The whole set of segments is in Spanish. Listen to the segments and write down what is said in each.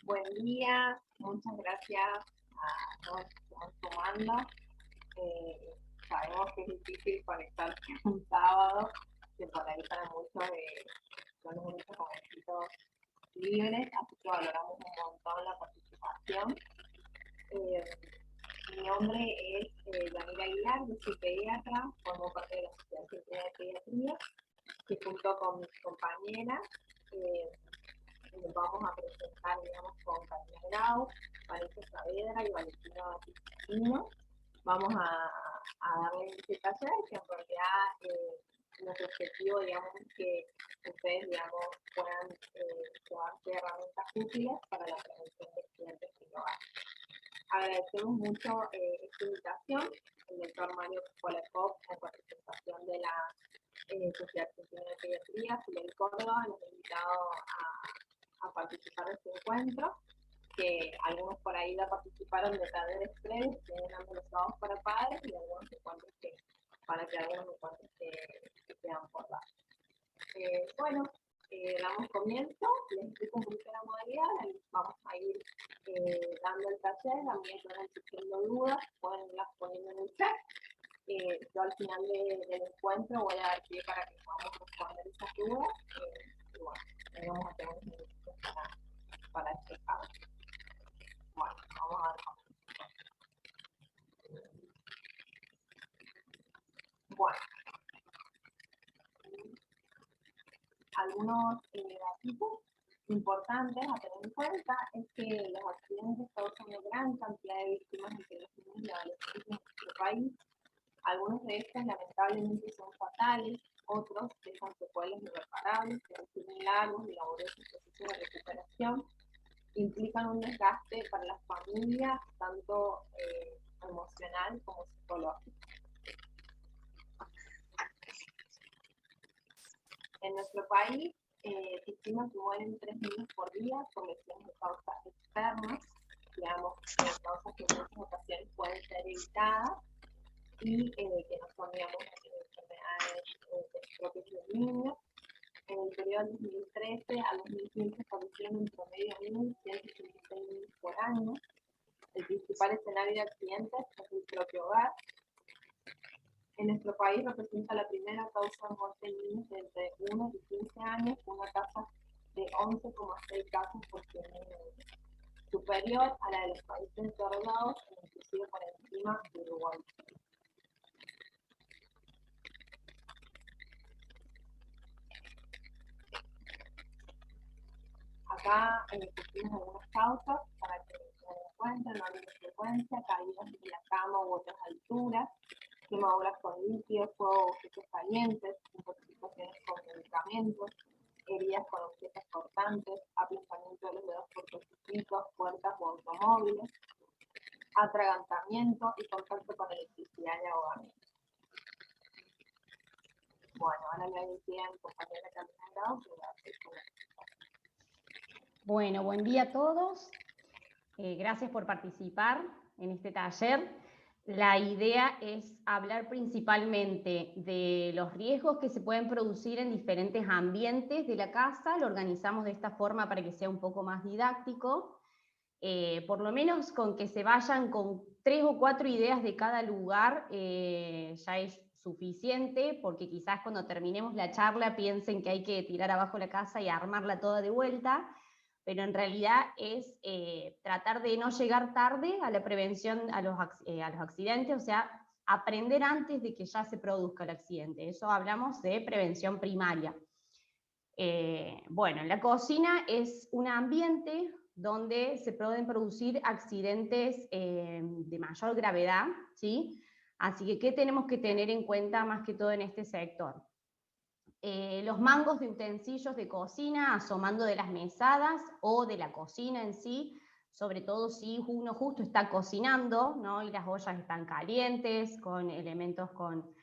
Buen día, muchas gracias a todos que están sumando. Sabemos que es difícil conectarse un sábado, que por ahí para muchos son los únicos jovencitos libres, así que valoramos un montón la participación. Eh, Mi nombre es Daniela Aguilar, yo soy pediatra, formo parte de la Sociedad Argentina de Pediatría, que junto con mis compañeras eh, nos vamos a presentar, digamos, con Karina Grau, Vanessa Saavedra y Valentina Batistino. Vamos a darle este taller, que en realidad nuestro objetivo, digamos, es que ustedes, digamos, puedan llevarse herramientas útiles para la prevención de accidentes en el hogar. Agradecemos mucho esta invitación, el doctor Mario Polakov, en representación de la Sociedad Argentina de Pediatría, Fidel Córdoba, nos ha invitado a participar de este encuentro, que algunos por ahí ya participaron de talleres previos, que eran los sábados para padres, y algunos encuentros que, para que algunos encuentros que quedan por dar. Bueno, damos comienzo, les explico un poquito la modalidad, vamos a ir dando el taller, también que van surgiendo dudas, pueden irlas poniendo en el chat. Yo al final del encuentro voy a dar pie para que podamos responder esas dudas, y bueno, vamos a tener unos minutos para explicar. Bueno, vamos a ver. Bueno, algunos datos importantes a tener en cuenta es que los accidentes causan una gran cantidad de víctimas entre los niños y adolescentes en nuestro país. Algunos de estos lamentablemente son fatales, otros dejan secuelas irreparables que requieren largos y laboriosos procesos de recuperación, implican un desgaste para las familias, tanto emocional como psicológico. En nuestro país se estima que mueren 3 niños por día por lesiones de causas externas, digamos, causas que en muchas ocasiones pueden ser evitadas y que no son, digamos, enfermedades propias del niño. En el periodo 2013 a 2015 fallecieron en promedio 1.156 niños por año. El principal escenario de accidentes es el propio hogar. En nuestro país representa la primera causa de muerte en niños de entre 1 y 15 años, con una tasa de 11,6 casos por 100.000 niños, superior a la de los países desarrollados e inclusive por encima de Uruguay. Acá pusimos algunas causas para que se den cuenta: orden de frecuencia, caídas de la cama u otras alturas, quemaduras con líquidos, fuego o objetos calientes, intoxicaciones con medicamentos, heridas con objetos cortantes, aplastamiento de los dedos por crucifijos, puertas o automóviles, atragantamiento y contacto con electricidad y ahogamiento. Bueno, ahora le decía a mi compañera Carolina Grau que va a hacer una. Bueno, buen día a todos. Gracias por participar en este taller. La idea es hablar principalmente de los riesgos que se pueden producir en diferentes ambientes de la casa. Lo organizamos de esta forma para que sea un poco más didáctico. Por lo menos con que se vayan con 3 o 4 ideas de cada lugar ya es suficiente, porque quizás cuando terminemos la charla piensen que hay que tirar abajo la casa y armarla toda de vuelta, pero en realidad es tratar de no llegar tarde a la prevención a los accidentes, o sea, aprender antes de que ya se produzca el accidente. Eso hablamos de prevención primaria. Bueno, en la cocina es un ambiente donde se pueden producir accidentes de mayor gravedad, ¿sí? Así que, ¿qué tenemos que tener en cuenta más que todo en este sector? Los mangos de utensilios de cocina asomando de las mesadas o de la cocina en sí, sobre todo si uno justo está cocinando, ¿no? Y las ollas están calientes, con elementos con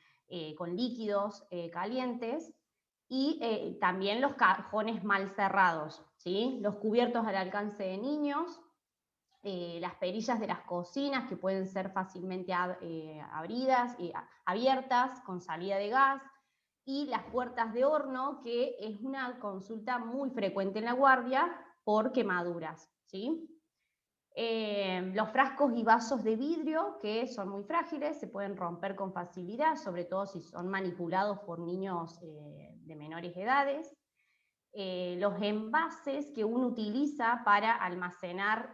líquidos calientes, y también los cajones mal cerrados, ¿sí? Los cubiertos al alcance de niños, las perillas de las cocinas que pueden ser fácilmente abiertas con salida de gas, y las puertas de horno, que es una consulta muy frecuente en la guardia, por quemaduras, ¿sí? Los frascos y vasos de vidrio, que son muy frágiles, se pueden romper con facilidad, sobre todo si son manipulados por niños de menores edades. Los envases que uno utiliza para almacenar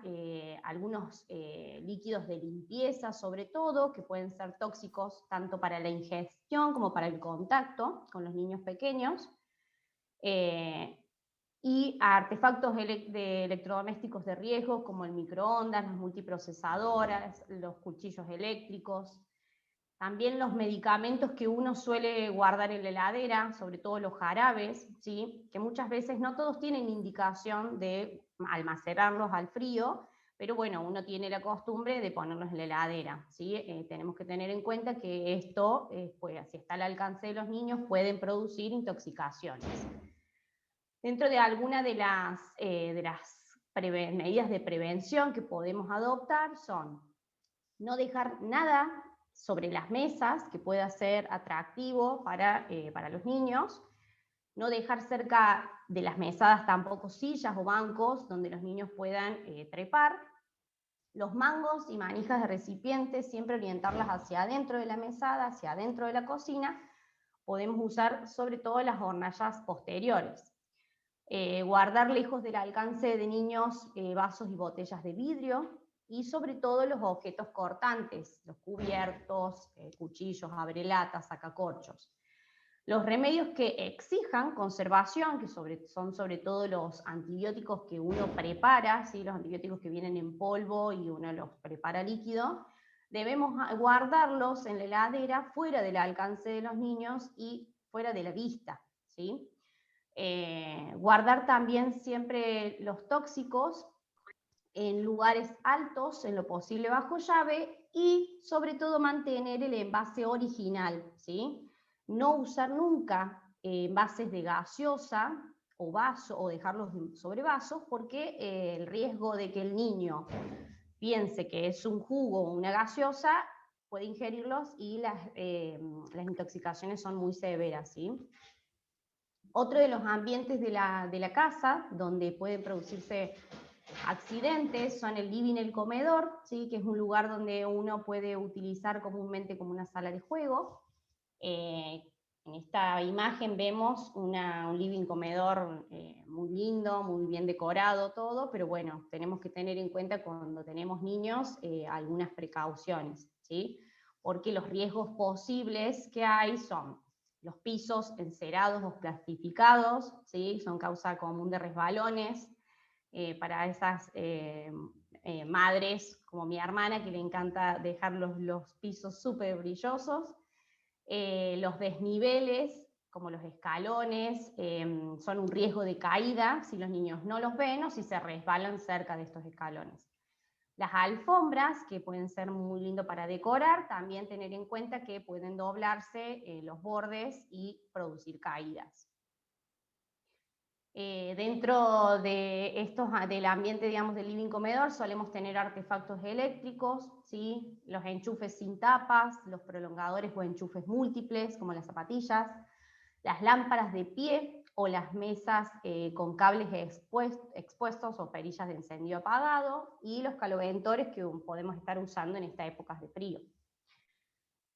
algunos líquidos de limpieza, sobre todo, que pueden ser tóxicos tanto para la ingestión como para el contacto con los niños pequeños. Y artefactos de electrodomésticos de riesgo como el microondas, las multiprocesadoras, los cuchillos eléctricos. También los medicamentos que uno suele guardar en la heladera, sobre todo los jarabes, ¿sí? Que muchas veces no todos tienen indicación de almacenarlos al frío, pero bueno, uno tiene la costumbre de ponerlos en la heladera, ¿sí? Tenemos que tener en cuenta que esto, pues, si está al alcance de los niños, pueden producir intoxicaciones. Dentro de algunas de las medidas de prevención que podemos adoptar son no dejar nada sobre las mesas que pueda ser atractivo para los niños, no dejar cerca de las mesadas tampoco sillas o bancos donde los niños puedan trepar, los mangos y manijas de recipientes siempre orientarlas hacia adentro de la mesada, hacia adentro de la cocina. Podemos usar sobre todo las hornallas posteriores. Guardar lejos del alcance de niños vasos y botellas de vidrio, y sobre todo los objetos cortantes, los cubiertos, cuchillos, abrelatas, sacacorchos. Los remedios que exijan conservación, que son sobre todo los antibióticos que uno prepara, ¿sí? Los antibióticos que vienen en polvo y uno los prepara líquido, debemos guardarlos en la heladera fuera del alcance de los niños y fuera de la vista, ¿sí? Guardar también siempre los tóxicos en lugares altos, en lo posible bajo llave, y sobre todo mantener el envase original, ¿sí? No usar nunca envases de gaseosa o vaso, o dejarlos sobre vasos, porque el riesgo de que el niño piense que es un jugo o una gaseosa puede ingerirlos y las intoxicaciones son muy severas, ¿sí? Otro de los ambientes de la casa donde pueden producirse accidentes son el living y el comedor, ¿sí? Que es un lugar donde uno puede utilizar comúnmente como una sala de juego. En esta imagen vemos un living comedor muy lindo, muy bien decorado todo, pero bueno, tenemos que tener en cuenta cuando tenemos niños algunas precauciones, ¿sí? Porque los riesgos posibles que hay son los pisos encerados o plastificados, ¿sí? Son causa común de resbalones, para esas madres como mi hermana que le encanta dejar los pisos súper brillosos. Los desniveles, como los escalones, son un riesgo de caída si los niños no los ven o si se resbalan cerca de estos escalones. Las alfombras, que pueden ser muy lindo para decorar, también tener en cuenta que pueden doblarse los bordes y producir caídas. Dentro de del ambiente, digamos, del living comedor, solemos tener artefactos eléctricos, ¿sí? Los enchufes sin tapas, los prolongadores o enchufes múltiples, como las zapatillas, las lámparas de pie o las mesas con cables expuestos o perillas de encendido apagado, y los caloventores que podemos estar usando en estas épocas de frío.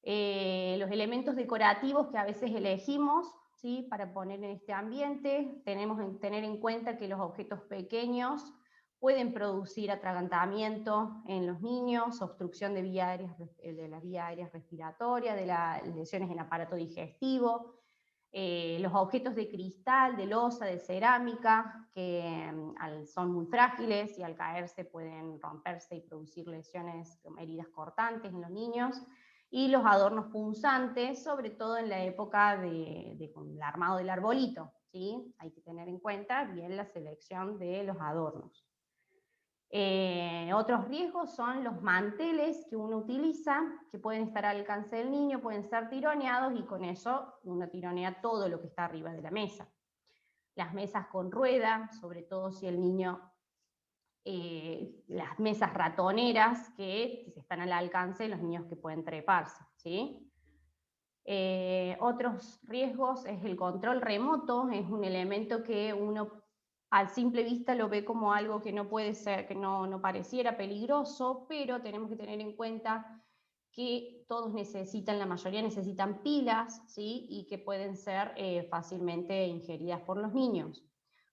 Los elementos decorativos que a veces elegimos, ¿sí? Para poner en este ambiente, tenemos que tener en cuenta que los objetos pequeños pueden producir atragantamiento en los niños, obstrucción de las vías aéreas respiratorias, de las lesiones en aparato digestivo. Los objetos de cristal, de loza, de cerámica, que son muy frágiles y al caerse pueden romperse y producir lesiones, heridas cortantes en los niños. Y los adornos punzantes, sobre todo en la época del armado del arbolito, ¿sí? Hay que tener en cuenta bien la selección de los adornos. Otros riesgos son los manteles que uno utiliza, que pueden estar al alcance del niño, pueden ser tironeados, y con eso uno tironea todo lo que está arriba de la mesa. Las mesas con rueda, sobre todo si el niño, las mesas ratoneras que están al alcance de los niños que pueden treparse, ¿sí? Otros riesgos es el control remoto, es un elemento que uno al simple vista lo ve como algo que no puede ser, que no pareciera peligroso, pero tenemos que tener en cuenta que todos necesitan, la mayoría necesitan pilas, ¿sí? Y que pueden ser fácilmente ingeridas por los niños.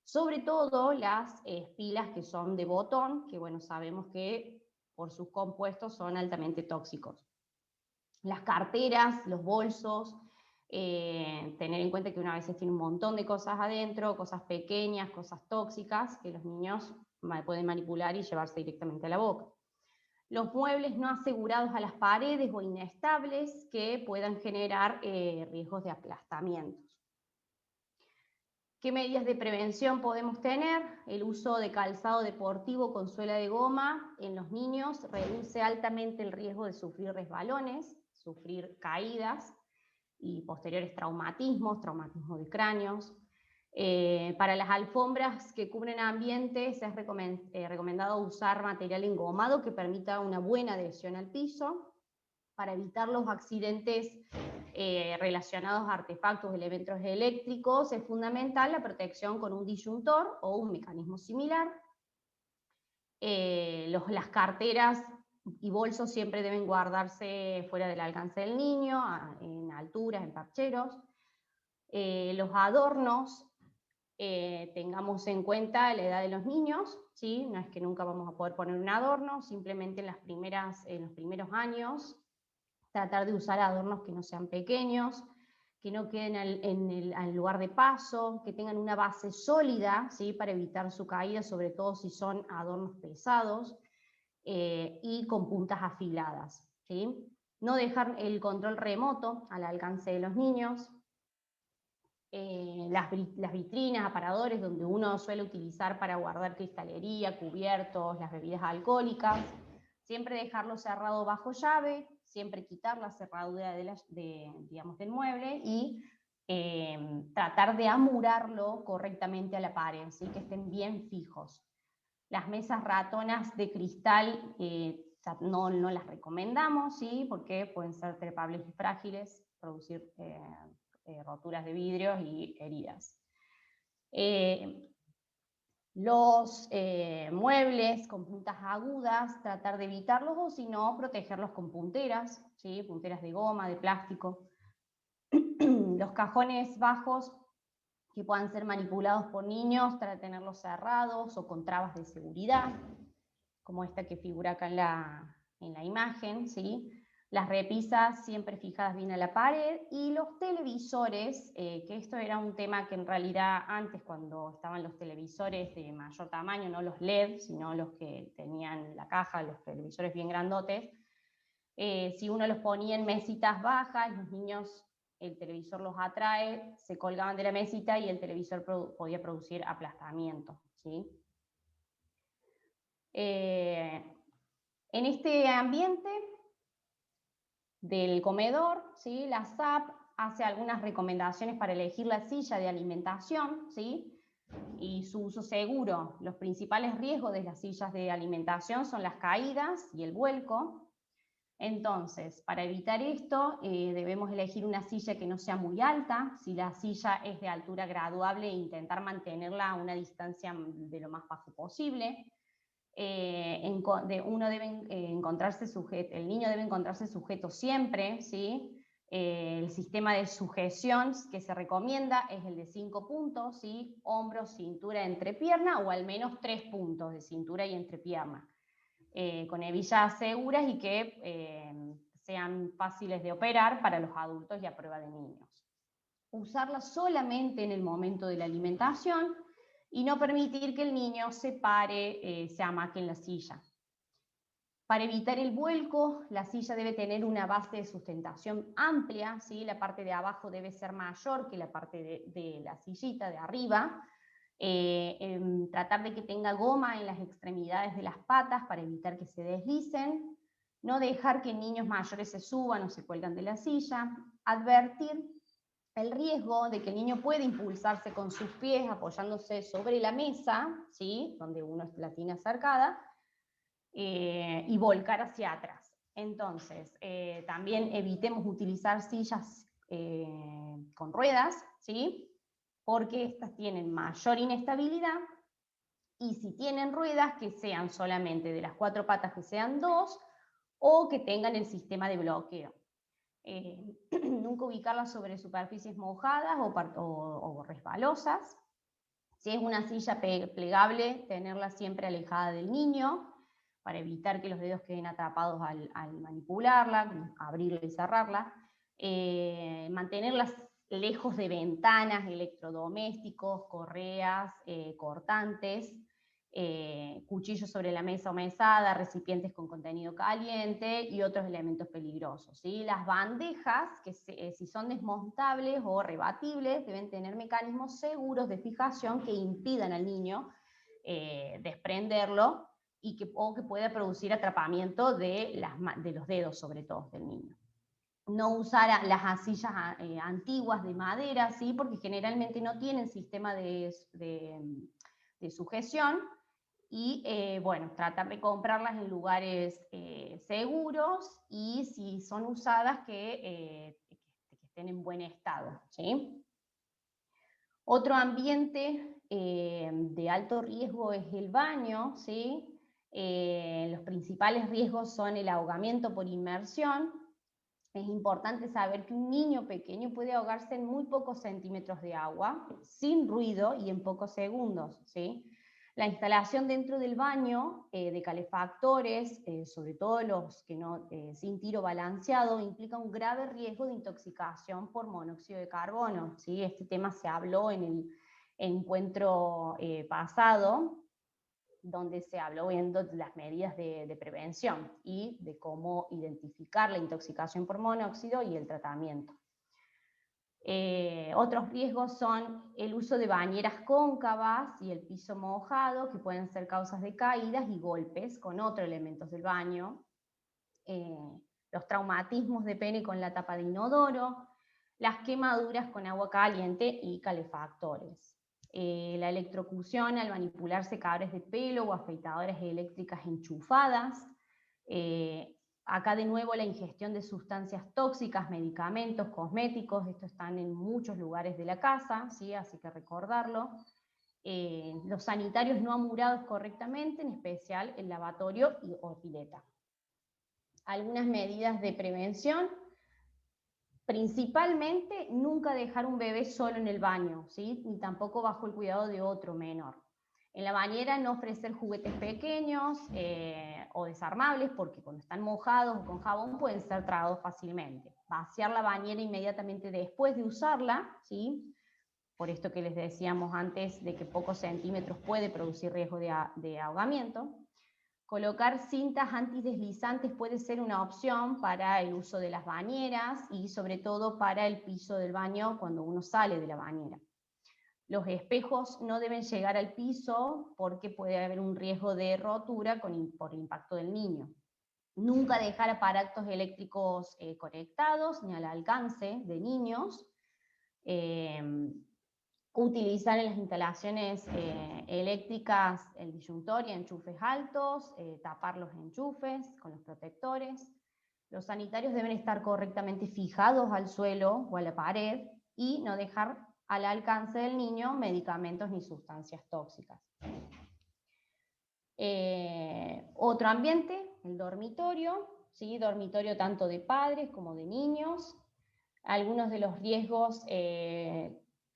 Sobre todo las pilas que son de botón, que bueno, sabemos que por sus compuestos son altamente tóxicos. Las carteras, los bolsos, tener en cuenta que una vez tiene un montón de cosas adentro, cosas pequeñas, cosas tóxicas, que los niños pueden manipular y llevarse directamente a la boca. Los muebles no asegurados a las paredes o inestables que puedan generar riesgos de aplastamientos. ¿Qué medidas de prevención podemos tener? El uso de calzado deportivo con suela de goma en los niños reduce altamente el riesgo de sufrir resbalones, sufrir caídas y posteriores traumatismos de cráneos. Para las alfombras que cubren ambientes es recomendado usar material engomado que permita una buena adhesión al piso. Para evitar los accidentes relacionados a artefactos, elementos eléctricos, es fundamental la protección con un disyuntor o un mecanismo similar. Las carteras y bolsos siempre deben guardarse fuera del alcance del niño, en alturas, en percheros. Los adornos, tengamos en cuenta la edad de los niños, ¿sí? No es que nunca vamos a poder poner un adorno, simplemente en los primeros años, tratar de usar adornos que no sean pequeños, que no queden al lugar de paso, que tengan una base sólida, ¿sí? Para evitar su caída, sobre todo si son adornos pesados, y con puntas afiladas, ¿sí? No dejar el control remoto al alcance de los niños. Las vitrinas, aparadores, donde uno suele utilizar para guardar cristalería, cubiertos, las bebidas alcohólicas, siempre dejarlo cerrado bajo llave, siempre quitar la cerradura digamos, del mueble y tratar de amurarlo correctamente a la pared, ¿sí? Que estén bien fijos. Las mesas ratonas de cristal no las recomendamos, ¿sí? Porque pueden ser trepables y frágiles, producir roturas de vidrios y heridas. Los muebles con puntas agudas, tratar de evitarlos o si no, protegerlos con punteras, ¿sí? Punteras de goma, de plástico. Los cajones bajos que puedan ser manipulados por niños para tenerlos cerrados o con trabas de seguridad, como esta que figura acá en la imagen, ¿sí? Las repisas siempre fijadas bien a la pared, y los televisores, que esto era un tema que en realidad antes, cuando estaban los televisores de mayor tamaño, no los LED, sino los que tenían la caja, los televisores bien grandotes, si uno los ponía en mesitas bajas, los niños, el televisor los atrae, se colgaban de la mesita y el televisor podía producir aplastamiento, ¿sí? En este ambiente del comedor, ¿sí? La SAP hace algunas recomendaciones para elegir la silla de alimentación, ¿sí? Y su uso seguro. Los principales riesgos de las sillas de alimentación son las caídas y el vuelco. Entonces, para evitar esto, debemos elegir una silla que no sea muy alta. Si la silla es de altura graduable, intentar mantenerla a una distancia de lo más bajo posible. El niño debe encontrarse sujeto siempre, ¿sí? El sistema de sujeción que se recomienda es el de 5 puntos, ¿sí? Hombros, cintura, entrepierna, o al menos 3 puntos de cintura y entrepierna, con hebillas seguras y que sean fáciles de operar para los adultos y a prueba de niños. Usarla solamente en el momento de la alimentación, y no permitir que el niño se pare, se amaque en la silla. Para evitar el vuelco, la silla debe tener una base de sustentación amplia, ¿sí? La parte de abajo debe ser mayor que la parte de la sillita de arriba. Tratar de que tenga goma en las extremidades de las patas para evitar que se deslicen. No dejar que niños mayores se suban o se cuelgan de la silla. Advertir el riesgo de que el niño puede impulsarse con sus pies apoyándose sobre la mesa, ¿sí? Donde uno la tiene acercada, y volcar hacia atrás. Entonces, también evitemos utilizar sillas con ruedas, ¿sí? Porque estas tienen mayor inestabilidad y si tienen ruedas, que sean solamente de las 4 patas, que sean 2, o que tengan el sistema de bloqueo. Nunca ubicarlas sobre superficies mojadas o resbalosas. Si es una silla plegable, tenerla siempre alejada del niño, para evitar que los dedos queden atrapados al manipularla, abrirla y cerrarla. Mantenerlas lejos de ventanas, electrodomésticos, correas, cortantes, cuchillos sobre la mesa o mesada, recipientes con contenido caliente y otros elementos peligrosos, ¿sí? Las bandejas, que si son desmontables o rebatibles, deben tener mecanismos seguros de fijación que impidan al niño desprenderlo o que pueda producir atrapamiento de los dedos, sobre todo, del niño. No usar las sillas antiguas de madera, ¿sí? Porque generalmente no tienen sistema de sujeción, y bueno, tratar de comprarlas en lugares seguros, y si son usadas que estén en buen estado, ¿sí? Otro ambiente de alto riesgo es el baño, ¿sí? Los principales riesgos son el ahogamiento por inmersión. Es importante saber que un niño pequeño puede ahogarse en muy pocos centímetros de agua, sin ruido y en pocos segundos, ¿sí? La instalación dentro del baño de calefactores, sobre todo los que no, sin tiro balanceado, implica un grave riesgo de intoxicación por monóxido de carbono, ¿sí? Este tema se habló en el encuentro pasado, donde se habló viendo las medidas de prevención y de cómo identificar la intoxicación por monóxido y el tratamiento. Otros riesgos son el uso de bañeras cóncavas y el piso mojado, que pueden ser causas de caídas y golpes con otros elementos del baño. Los traumatismos de pene con la tapa de inodoro, las quemaduras con agua caliente y calefactores. La electrocución al manipular secadores de pelo o afeitadoras eléctricas enchufadas. Acá de nuevo la ingestión de sustancias tóxicas, medicamentos, cosméticos, esto están en muchos lugares de la casa, ¿sí? Así que recordarlo. Los sanitarios no amurados correctamente, en especial el lavatorio o pileta. Algunas medidas de prevención: principalmente nunca dejar un bebé solo en el baño, ¿sí? Ni tampoco bajo el cuidado de otro menor. En la bañera no ofrecer juguetes pequeños o desarmables, porque cuando están mojados o con jabón pueden ser tragados fácilmente. Vaciar la bañera inmediatamente después de usarla, ¿sí? Por esto que les decíamos antes de que pocos centímetros puede producir riesgo de ahogamiento. Colocar cintas antideslizantes puede ser una opción para el uso de las bañeras y sobre todo para el piso del baño cuando uno sale de la bañera. Los espejos no deben llegar al piso porque puede haber un riesgo de rotura por el impacto del niño. Nunca dejar aparatos eléctricos conectados ni al alcance de niños. Utilizar en las instalaciones eléctricas el disyuntor y enchufes altos, tapar los enchufes con los protectores. Los sanitarios deben estar correctamente fijados al suelo o a la pared y no dejar al alcance del niño medicamentos ni sustancias tóxicas. Otro ambiente, el dormitorio, ¿sí? Dormitorio tanto de padres como de niños. Algunos de los riesgos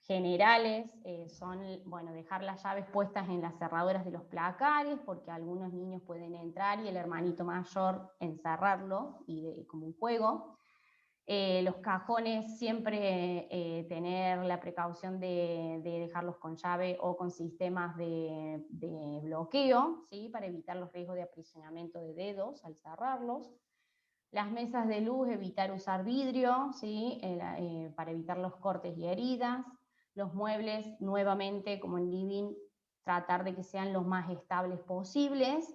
generales son, bueno, dejar las llaves puestas en las cerraduras de los placares, porque algunos niños pueden entrar y el hermanito mayor encerrarlo como un juego. Los cajones siempre tener la precaución de dejarlos con llave o con sistemas de bloqueo, ¿sí? Para evitar los riesgos de aprisionamiento de dedos al cerrarlos. Las mesas de luz, evitar usar vidrio, ¿sí? Para evitar los cortes y heridas. Los muebles, nuevamente, como en living, tratar de que sean los más estables posibles,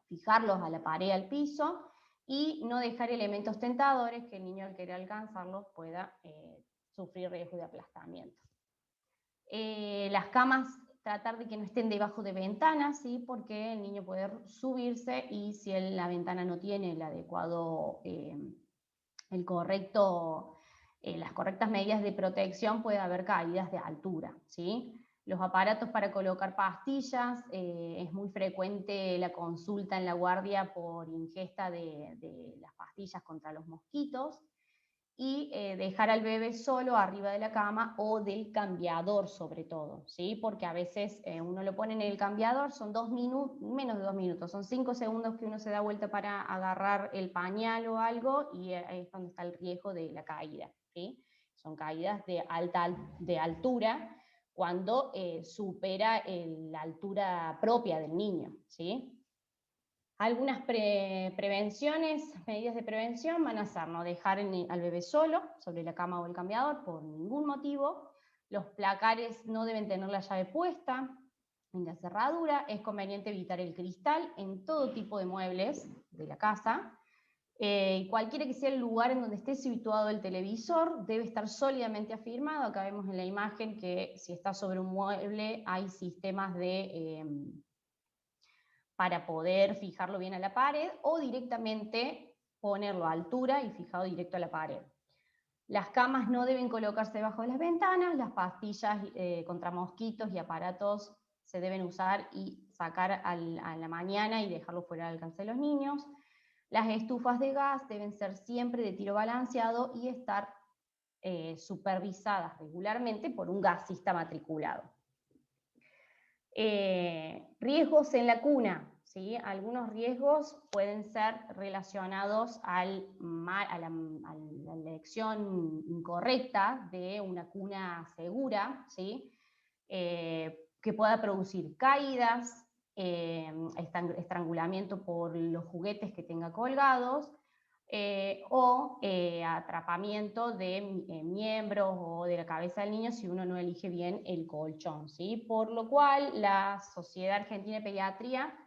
fijarlos a la pared, al piso, y no dejar elementos tentadores que el niño, al querer alcanzarlos, pueda sufrir riesgo de aplastamiento. Las camas, tratar de que no estén debajo de ventanas, ¿sí? Porque el niño puede subirse y si la ventana no tiene el adecuado, las correctas medidas de protección, puede haber caídas de altura, ¿sí? Los aparatos para colocar pastillas, es muy frecuente la consulta en la guardia por ingesta de las pastillas contra los mosquitos, y dejar al bebé solo arriba de la cama o del cambiador sobre todo, ¿sí? Porque a veces uno lo pone en el cambiador, son 2 minutos, menos de 2 minutos, son 5 segundos que uno se da vuelta para agarrar el pañal o algo, y ahí es donde está el riesgo de la caída, ¿sí? Son caídas de altura cuando supera la altura propia del niño, ¿sí? Algunas prevenciones, medidas de prevención van a ser no dejar al bebé solo sobre la cama o el cambiador por ningún motivo. Los placares no deben tener la llave puesta en la cerradura. Es conveniente evitar el cristal en todo tipo de muebles de la casa. Cualquiera que sea el lugar en donde esté situado el televisor debe estar sólidamente afirmado. Acá vemos en la imagen que si está sobre un mueble hay sistemas para poder fijarlo bien a la pared, o directamente ponerlo a altura y fijado directo a la pared. Las camas no deben colocarse debajo de las ventanas, las pastillas contra mosquitos y aparatos se deben usar y sacar a la mañana y dejarlo fuera del alcance de los niños. Las estufas de gas deben ser siempre de tiro balanceado y estar supervisadas regularmente por un gasista matriculado. Riesgos en la cuna, ¿sí? Algunos riesgos pueden ser relacionados a la elección incorrecta de una cuna segura, ¿sí? Que pueda producir caídas, estrangulamiento por los juguetes que tenga colgados, o atrapamiento de miembros o de la cabeza del niño si uno no elige bien el colchón, ¿sí? Por lo cual la Sociedad Argentina de Pediatría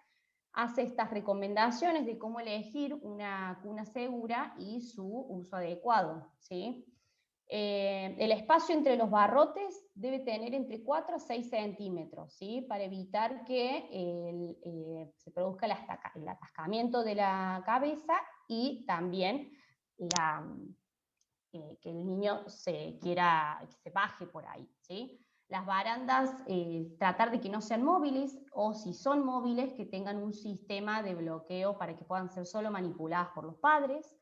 hace estas recomendaciones de cómo elegir una cuna segura y su uso adecuado, ¿sí? El espacio entre los barrotes debe tener entre 4 a 6 centímetros, ¿sí? Para evitar que se produzca el atascamiento de la cabeza y también que el niño se baje por ahí, ¿sí? Las barandas, tratar de que no sean móviles, o si son móviles, que tengan un sistema de bloqueo para que puedan ser solo manipuladas por los padres.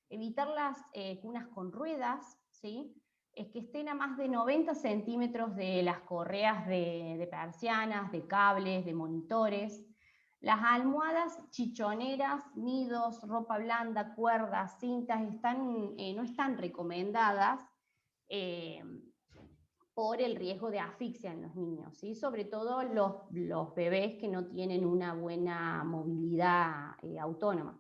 Evitar las cunas con ruedas, ¿sí? Es que estén a más de 90 centímetros de las correas de persianas, de cables, de monitores. Las almohadas chichoneras, nidos, ropa blanda, cuerdas, cintas, no están recomendadas eh, por el riesgo de asfixia en los niños, ¿sí? Sobre todo los bebés que no tienen una buena movilidad autónoma.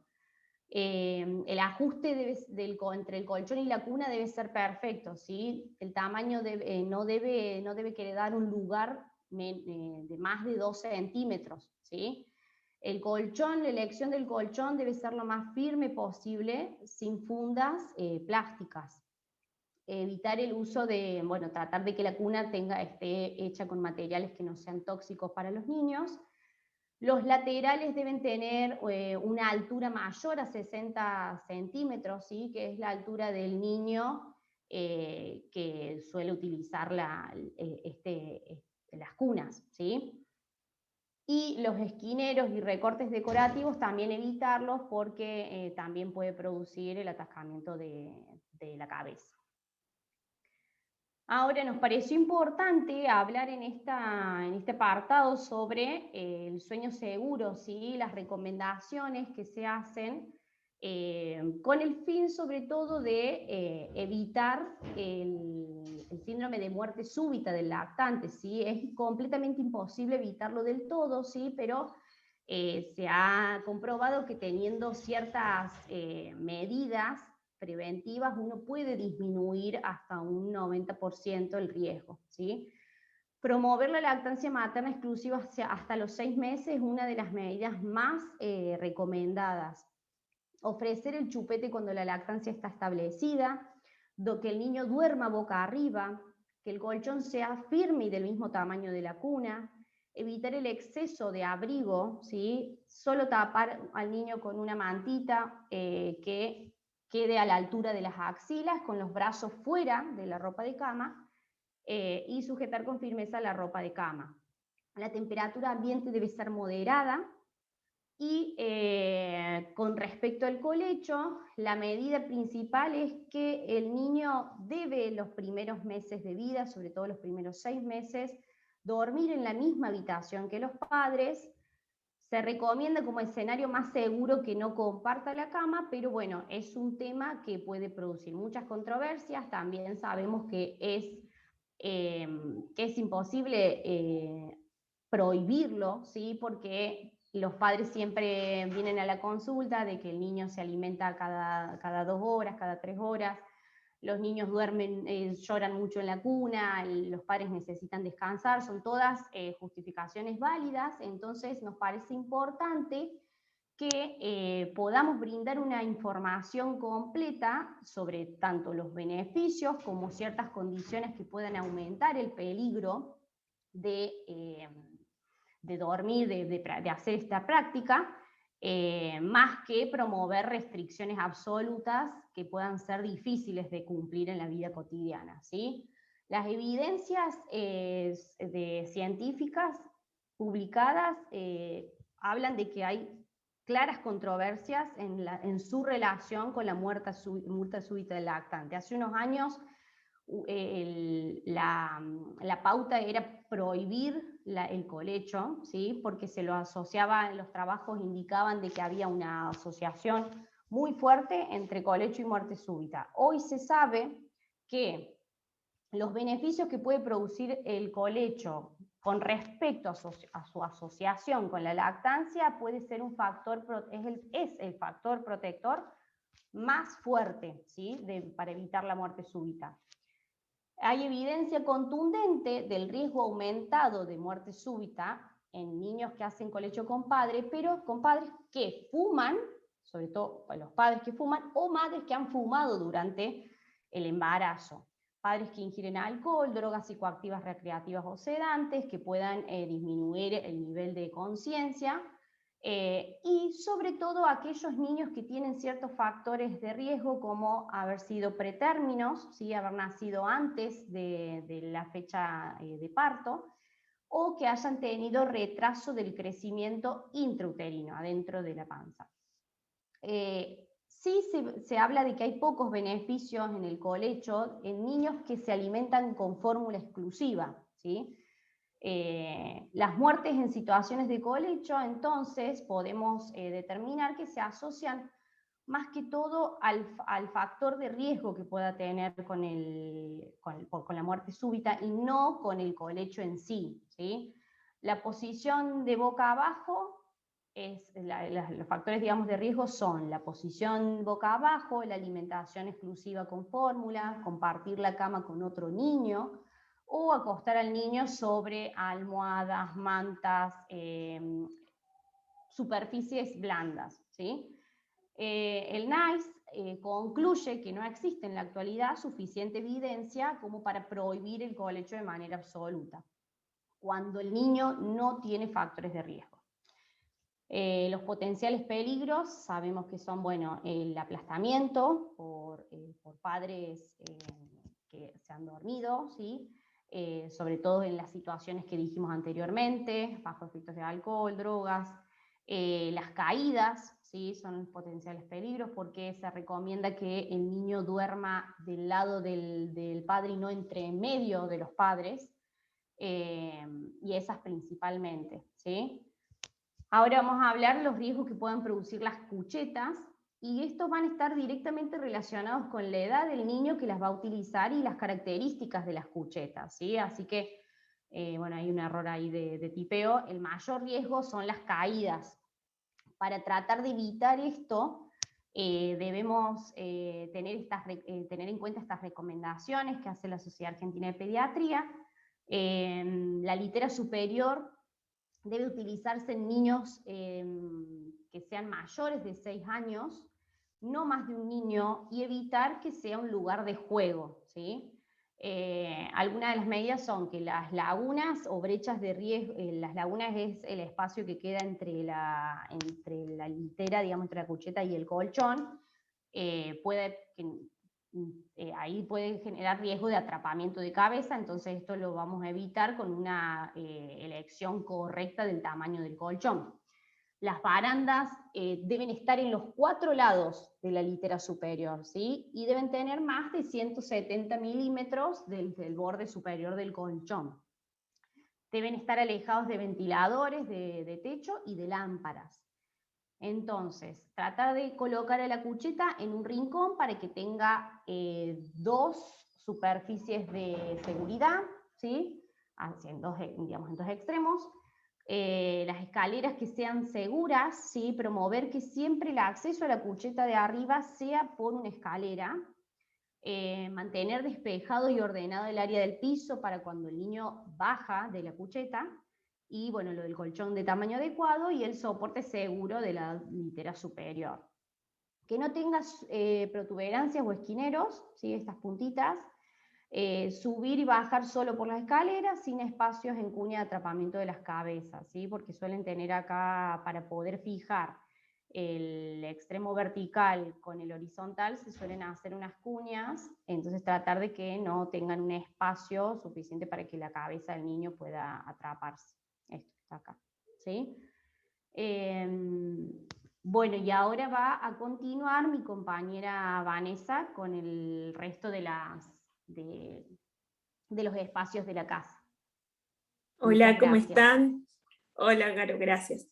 El ajuste entre el colchón y la cuna debe ser perfecto, ¿sí? El tamaño no debe quedar un lugar de más de 2 centímetros, ¿sí? El colchón, la elección del colchón debe ser lo más firme posible, sin fundas plásticas. Evitar el uso tratar de que la cuna esté hecha con materiales que no sean tóxicos para los niños. Los laterales deben tener una altura mayor a 60 centímetros, ¿sí? Que es la altura del niño que suele utilizar las cunas, ¿sí? Y los esquineros y recortes decorativos también evitarlos, porque también puede producir el atascamiento de la cabeza. Ahora nos pareció importante hablar en este apartado sobre el sueño seguro, ¿sí? Las recomendaciones que se hacen con el fin sobre todo de evitar el síndrome de muerte súbita del lactante, ¿sí? Es completamente imposible evitarlo del todo, ¿sí? Pero se ha comprobado que teniendo ciertas medidas preventivas uno puede disminuir hasta un 90% el riesgo, ¿sí? Promover la lactancia materna exclusiva hasta los 6 meses es una de las medidas más recomendadas. Ofrecer el chupete cuando la lactancia está establecida, que el niño duerma boca arriba, que el colchón sea firme y del mismo tamaño de la cuna, evitar el exceso de abrigo, ¿sí? Solo tapar al niño con una mantita que quede a la altura de las axilas, con los brazos fuera de la ropa de cama, y sujetar con firmeza la ropa de cama. La temperatura ambiente debe ser moderada y con respecto al colecho, la medida principal es que el niño debe los primeros meses de vida, sobre todo los primeros 6 meses, dormir en la misma habitación que los padres. Se recomienda como escenario más seguro que no comparta la cama, pero bueno, es un tema que puede producir muchas controversias. También sabemos que es imposible prohibirlo, ¿sí? Porque los padres siempre vienen a la consulta de que el niño se alimenta cada 2 horas, cada 3 horas, los niños duermen, lloran mucho en la cuna, los padres necesitan descansar, son todas justificaciones válidas. Entonces nos parece importante que podamos brindar una información completa sobre tanto los beneficios como ciertas condiciones que puedan aumentar el peligro de dormir, de hacer esta práctica, más que promover restricciones absolutas que puedan ser difíciles de cumplir en la vida cotidiana, ¿sí? Las evidencias científicas publicadas hablan de que hay claras controversias en su relación con la muerte súbita del lactante. Hace unos años la pauta era prohibir el colecho, ¿sí? Porque se lo asociaba, los trabajos indicaban de que había una asociación muy fuerte entre colecho y muerte súbita. Hoy se sabe que los beneficios que puede producir el colecho con respecto a su asociación con la lactancia puede ser un factor, es el factor protector más fuerte, ¿sí? Para evitar la muerte súbita. Hay evidencia contundente del riesgo aumentado de muerte súbita en niños que hacen colecho con padres, pero con padres que fuman, sobre todo los padres que fuman, o madres que han fumado durante el embarazo. Padres que ingieren alcohol, drogas psicoactivas recreativas o sedantes, que puedan disminuir el nivel de conciencia, y sobre todo aquellos niños que tienen ciertos factores de riesgo, como haber sido pretérminos, ¿sí? Haber nacido antes de la fecha de parto, o que hayan tenido retraso del crecimiento intrauterino, adentro de la panza. Sí se habla de que hay pocos beneficios en el colecho en niños que se alimentan con fórmula exclusiva, ¿sí? Las muertes en situaciones de colecho, entonces, podemos determinar que se asocian más que todo al factor de riesgo que pueda tener con la muerte súbita, y no con el colecho en sí, ¿sí? La posición de boca abajo, los factores, digamos, de riesgo son la posición boca abajo, la alimentación exclusiva con fórmula, compartir la cama con otro niño, o acostar al niño sobre almohadas, mantas, superficies blandas, ¿sí? El NICE concluye que no existe en la actualidad suficiente evidencia como para prohibir el colecho de manera absoluta, cuando el niño no tiene factores de riesgo. Los potenciales peligros sabemos que son, bueno, el aplastamiento por padres que se han dormido, ¿sí? Sobre todo en las situaciones que dijimos anteriormente, bajo efectos de alcohol, drogas. Las caídas, ¿sí? Son potenciales peligros, porque se recomienda que el niño duerma del lado del padre y no entre en medio de los padres, y esas principalmente, ¿sí? Ahora vamos a hablar de los riesgos que puedan producir las cuchetas, y estos van a estar directamente relacionados con la edad del niño que las va a utilizar y las características de las cuchetas, ¿sí? Así que, bueno, hay un error ahí de tipeo. El mayor riesgo son las caídas. Para tratar de evitar esto, debemos tener en cuenta estas recomendaciones que hace la Sociedad Argentina de Pediatría. La litera superior debe utilizarse en niños que sean mayores de 6 años, no más de un niño, y evitar que sea un lugar de juego, ¿sí? Algunas de las medidas son que las lagunas o brechas de riesgo, las lagunas es el espacio que queda entre la litera, digamos, entre la cucheta y el colchón, puede ahí puede generar riesgo de atrapamiento de cabeza, entonces esto lo vamos a evitar con una elección correcta del tamaño del colchón. Las barandas deben estar en los 4 lados de la litera superior, ¿sí? Y deben tener más de 170 milímetros desde el borde superior del colchón. Deben estar alejados de ventiladores de techo y de lámparas. Entonces, trata de colocar a la cucheta en un rincón para que tenga 2 superficies de seguridad, ¿sí? En dos extremos. Las escaleras que sean seguras, ¿sí? Promover que siempre el acceso a la cucheta de arriba sea por una escalera. Mantener despejado y ordenado el área del piso para cuando el niño baja de la cucheta, y bueno, lo del colchón de tamaño adecuado y el soporte seguro de la litera superior. Que no tenga protuberancias o esquineros, ¿sí? Estas puntitas. Subir y bajar solo por las escaleras, sin espacios en cuña de atrapamiento de las cabezas, ¿sí? Porque suelen tener acá, para poder fijar el extremo vertical con el horizontal, se suelen hacer unas cuñas, entonces tratar de que no tengan un espacio suficiente para que la cabeza del niño pueda atraparse. Esto está acá, ¿sí? Bueno, y ahora va a continuar mi compañera Vanessa con el resto de los espacios de la casa. Hola, ¿cómo están? Hola, Caro, gracias.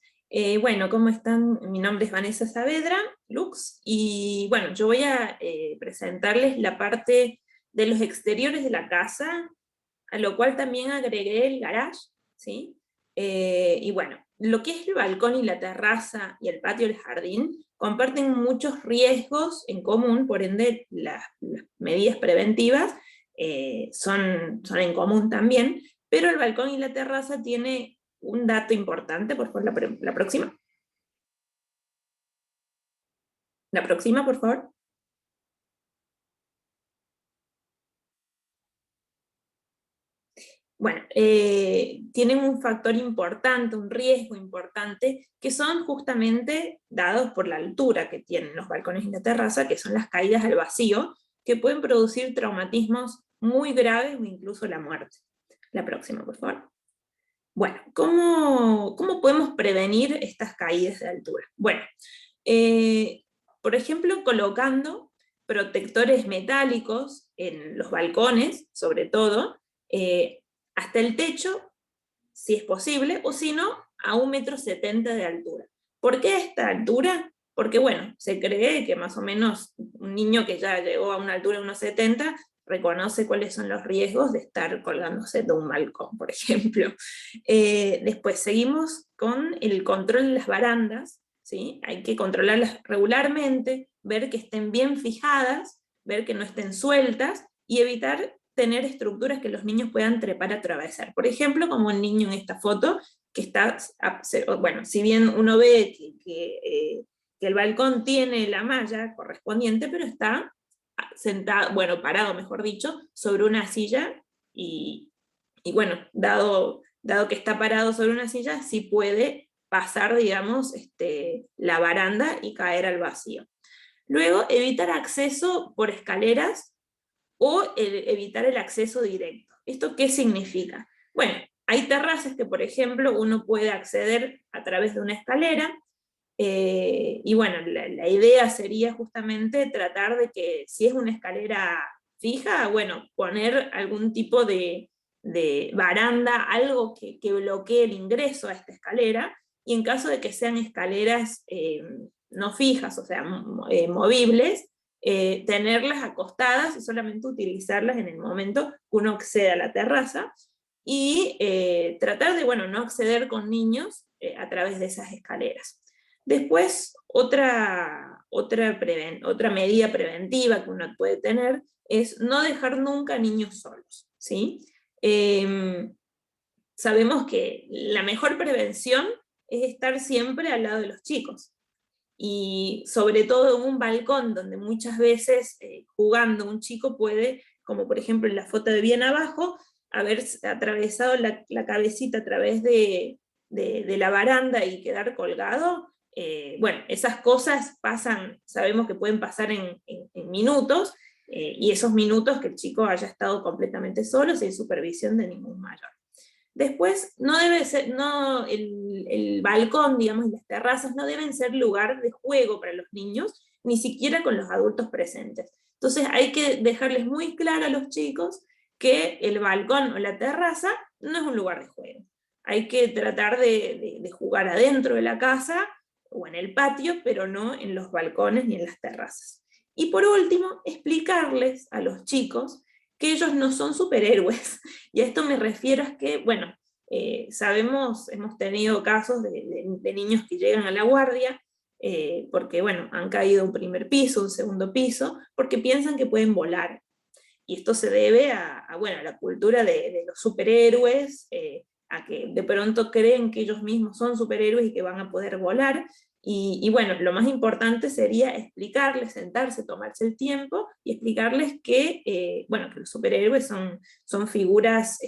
Bueno, ¿cómo están? Mi nombre es Vanessa Saavedra, Lux, y bueno, yo voy a presentarles la parte de los exteriores de la casa, a lo cual también agregué el garage, ¿sí? Y bueno, lo que es el balcón y la terraza y el patio del jardín comparten muchos riesgos en común, por ende las medidas preventivas son en común también, pero el balcón y la terraza tiene un dato importante. Por favor, la próxima. La próxima, por favor. Bueno, tienen un factor importante, un riesgo importante, que son justamente dados por la altura que tienen los balcones y la terraza, que son las caídas al vacío, que pueden producir traumatismos muy graves o incluso la muerte. La próxima, por favor. Bueno, ¿cómo podemos prevenir estas caídas de altura? Bueno, por ejemplo, colocando protectores metálicos en los balcones, sobre todo, hasta el techo, si es posible, o si no, a 1,70 m de altura. ¿Por qué a esta altura? Porque, bueno, se cree que más o menos un niño que ya llegó a una altura de 1,70 m reconoce cuáles son los riesgos de estar colgándose de un balcón, por ejemplo. Después seguimos con el control de las barandas, ¿sí? Hay que controlarlas regularmente, ver que estén bien fijadas, ver que no estén sueltas, y evitar tener estructuras que los niños puedan trepar a atravesar. Por ejemplo, como el niño en esta foto, que está, bueno, si bien uno ve que el balcón tiene la malla correspondiente, pero está sentado, bueno, parado, mejor dicho, sobre una silla, y bueno, dado que está parado sobre una silla, sí puede pasar, digamos, la baranda y caer al vacío. Luego, evitar acceso por escaleras o evitar el acceso directo. ¿Esto qué significa? Bueno, hay terrazas que, por ejemplo, uno puede acceder a través de una escalera, y bueno, la idea sería justamente tratar de que, si es una escalera fija, bueno, poner algún tipo de baranda, algo que bloquee el ingreso a esta escalera, y en caso de que sean escaleras no fijas, o sea, movibles, tenerlas acostadas y solamente utilizarlas en el momento que uno accede a la terraza, y tratar de, bueno, no acceder con niños a través de esas escaleras. Después, otra medida preventiva que uno puede tener es no dejar nunca niños solos, ¿sí? Sabemos que la mejor prevención es estar siempre al lado de los chicos, y sobre todo en un balcón donde muchas veces jugando un chico puede, como por ejemplo en la foto de bien abajo, haber atravesado la cabecita a través de la baranda y quedar colgado. Bueno, esas cosas pasan, sabemos que pueden pasar en minutos, y esos minutos que el chico haya estado completamente solo, sin supervisión de ningún mayor. Después, no debe ser, el balcón, digamos, y las terrazas no deben ser lugar de juego para los niños, ni siquiera con los adultos presentes. Entonces hay que dejarles muy claro a los chicos que el balcón o la terraza no es un lugar de juego. Hay que tratar de jugar adentro de la casa o en el patio, pero no en los balcones ni en las terrazas. Y por último, explicarles a los chicos que ellos no son superhéroes. Y a esto me refiero a que, bueno, sabemos, hemos tenido casos de niños que llegan a la guardia, porque, bueno, han caído un primer piso, un segundo piso, porque piensan que pueden volar. Y esto se debe bueno, a la cultura de los superhéroes, a que de pronto creen que ellos mismos son superhéroes y que van a poder volar. Y bueno, lo más importante sería explicarles, sentarse, tomarse el tiempo y explicarles que, bueno, que los superhéroes son figuras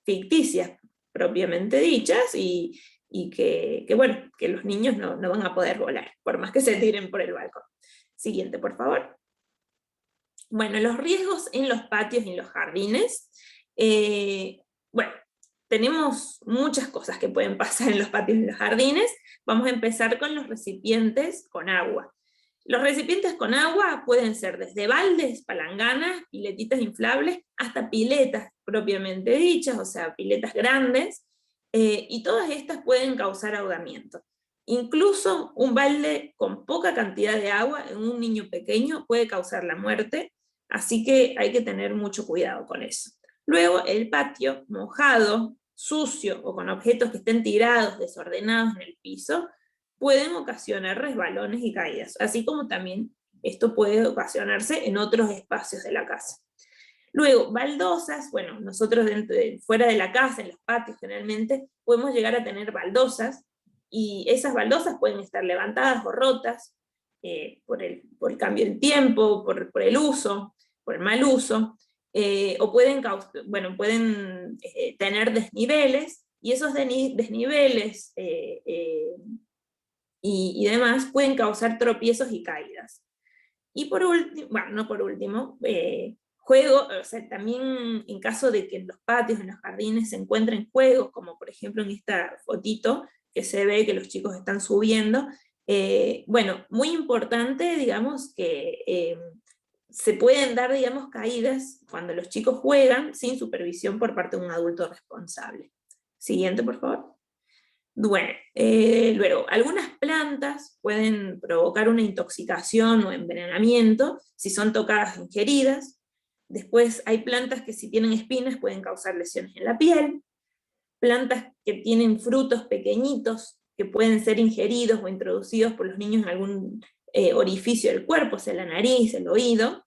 ficticias propiamente dichas y que, bueno, que los niños no van a poder volar, por más que se tiren por el balcón. Siguiente, por favor. Bueno, los riesgos en los patios y en los jardines. Bueno, tenemos muchas cosas que pueden pasar en los patios y en los jardines. Vamos a empezar con los recipientes con agua. Los recipientes con agua pueden ser desde baldes, palanganas, piletitas inflables, hasta piletas propiamente dichas, o sea, piletas grandes, y todas estas pueden causar ahogamiento. Incluso un balde con poca cantidad de agua en un niño pequeño puede causar la muerte, así que hay que tener mucho cuidado con eso. Luego, el patio mojado, sucio o con objetos que estén tirados, desordenados en el piso, pueden ocasionar resbalones y caídas, así como también esto puede ocasionarse en otros espacios de la casa. Luego, baldosas, bueno, nosotros fuera de la casa, en los patios generalmente, podemos llegar a tener baldosas, y esas baldosas pueden estar levantadas o rotas por el cambio del tiempo, por el uso, por el mal uso, o pueden tener desniveles, y esos desniveles y demás pueden causar tropiezos y caídas. Y por último, bueno, no por último, o sea, también en caso de que en los patios, en los jardines se encuentren juegos, como por ejemplo en esta fotito, que se ve que los chicos están subiendo, bueno, muy importante, digamos, que se pueden dar, digamos, caídas cuando los chicos juegan sin supervisión por parte de un adulto responsable. Siguiente, por favor. Bueno, luego, algunas plantas pueden provocar una intoxicación o envenenamiento si son tocadas o ingeridas. Después hay plantas que si tienen espinas pueden causar lesiones en la piel. Plantas que tienen frutos pequeñitos que pueden ser ingeridos o introducidos por los niños en algún orificio del cuerpo, sea la nariz, el oído.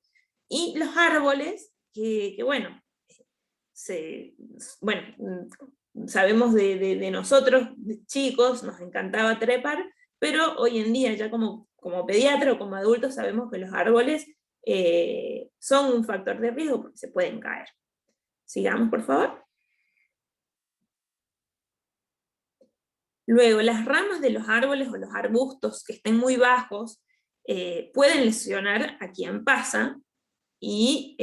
Y los árboles que bueno, sabemos de nosotros, de chicos, nos encantaba trepar, pero hoy en día ya como pediatra o como adultos sabemos que los árboles son un factor de riesgo porque se pueden caer. Sigamos, por favor. Luego, las ramas de los árboles o los arbustos que estén muy bajos pueden lesionar a quien pasa, y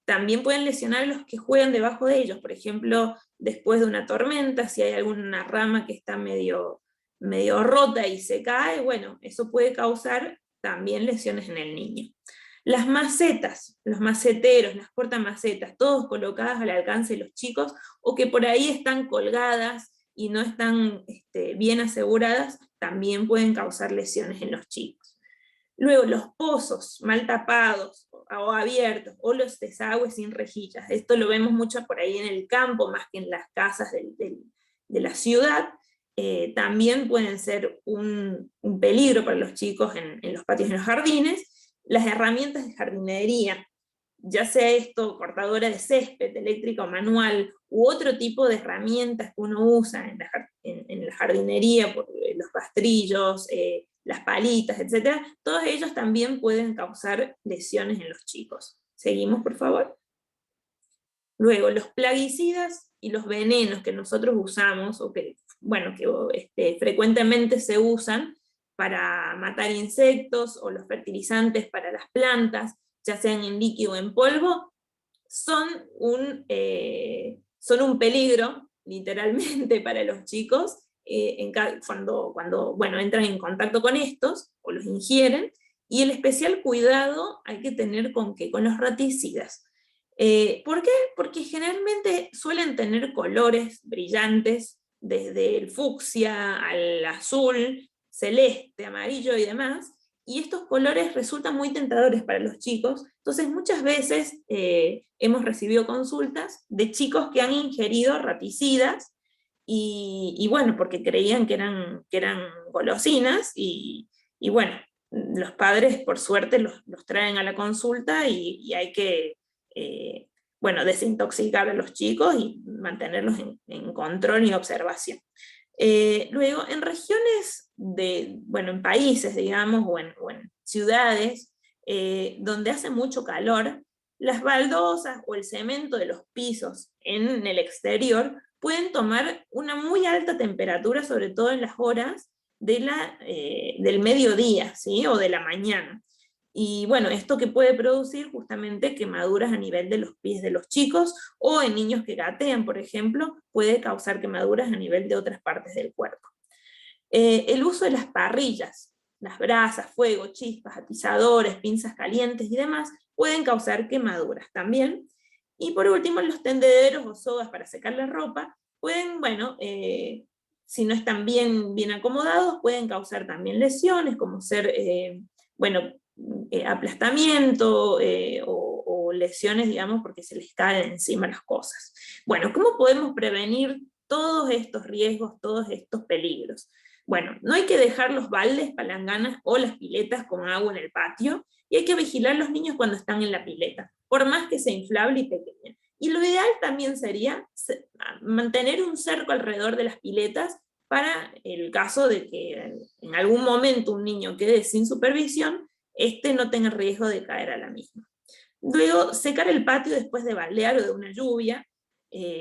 también pueden lesionar a los que juegan debajo de ellos. Por ejemplo, después de una tormenta, si hay alguna rama que está medio rota y se cae, bueno, eso puede causar también lesiones en el niño. Las macetas, los maceteros, las portamacetas, todos colocadas al alcance de los chicos, o que por ahí están colgadas y no están bien aseguradas, también pueden causar lesiones en los chicos. Luego, los pozos mal tapados o abiertos, o los desagües sin rejillas. Esto lo vemos mucho por ahí en el campo, más que en las casas de la ciudad. También pueden ser un peligro para los chicos en los patios y en los jardines. Las herramientas de jardinería, ya sea esto, cortadora de césped, eléctrica o manual, u otro tipo de herramientas que uno usa en la jardinería, por los rastrillos, las palitas, etc., todos ellos también pueden causar lesiones en los chicos. Seguimos, por favor. Luego, los plaguicidas y los venenos que nosotros usamos, o que, bueno, que frecuentemente se usan para matar insectos, o los fertilizantes para las plantas, ya sean en líquido o en polvo, son un peligro, literalmente, para los chicos, cuando bueno, entran en contacto con estos, o los ingieren, y el especial cuidado hay que tener con los raticidas. ¿Por qué? Porque generalmente suelen tener colores brillantes, desde el fucsia al azul, celeste, amarillo y demás, y estos colores resultan muy tentadores para los chicos. Entonces muchas veces hemos recibido consultas de chicos que han ingerido raticidas, y bueno, porque creían que eran golosinas, y bueno, los padres por suerte los traen a la consulta, y hay que bueno, desintoxicar a los chicos y mantenerlos en control y observación. Luego, en regiones bueno, en países, digamos, o en ciudades, donde hace mucho calor, las baldosas o el cemento de los pisos en el exterior pueden tomar una muy alta temperatura, sobre todo en las horas del mediodía, ¿sí? O de la mañana. Y bueno, esto que puede producir justamente quemaduras a nivel de los pies de los chicos, o en niños que gatean, por ejemplo, puede causar quemaduras a nivel de otras partes del cuerpo. El uso de las parrillas, las brasas, fuego, chispas, atizadores, pinzas calientes y demás, pueden causar quemaduras también. Y por último, los tendederos o sogas para secar la ropa pueden, bueno, si no están bien acomodados, pueden causar también lesiones, como ser, bueno, aplastamiento, o lesiones, digamos, porque se les caen encima las cosas. Bueno, ¿cómo podemos prevenir todos estos riesgos, todos estos peligros? Bueno, no hay que dejar los baldes, palanganas o las piletas con agua en el patio, y hay que vigilar a los niños cuando están en la pileta, por más que sea inflable y pequeña. Y lo ideal también sería mantener un cerco alrededor de las piletas, para el caso de que en algún momento un niño quede sin supervisión, no tenga riesgo de caer a la misma. Luego, secar el patio después de baldear o de una lluvia,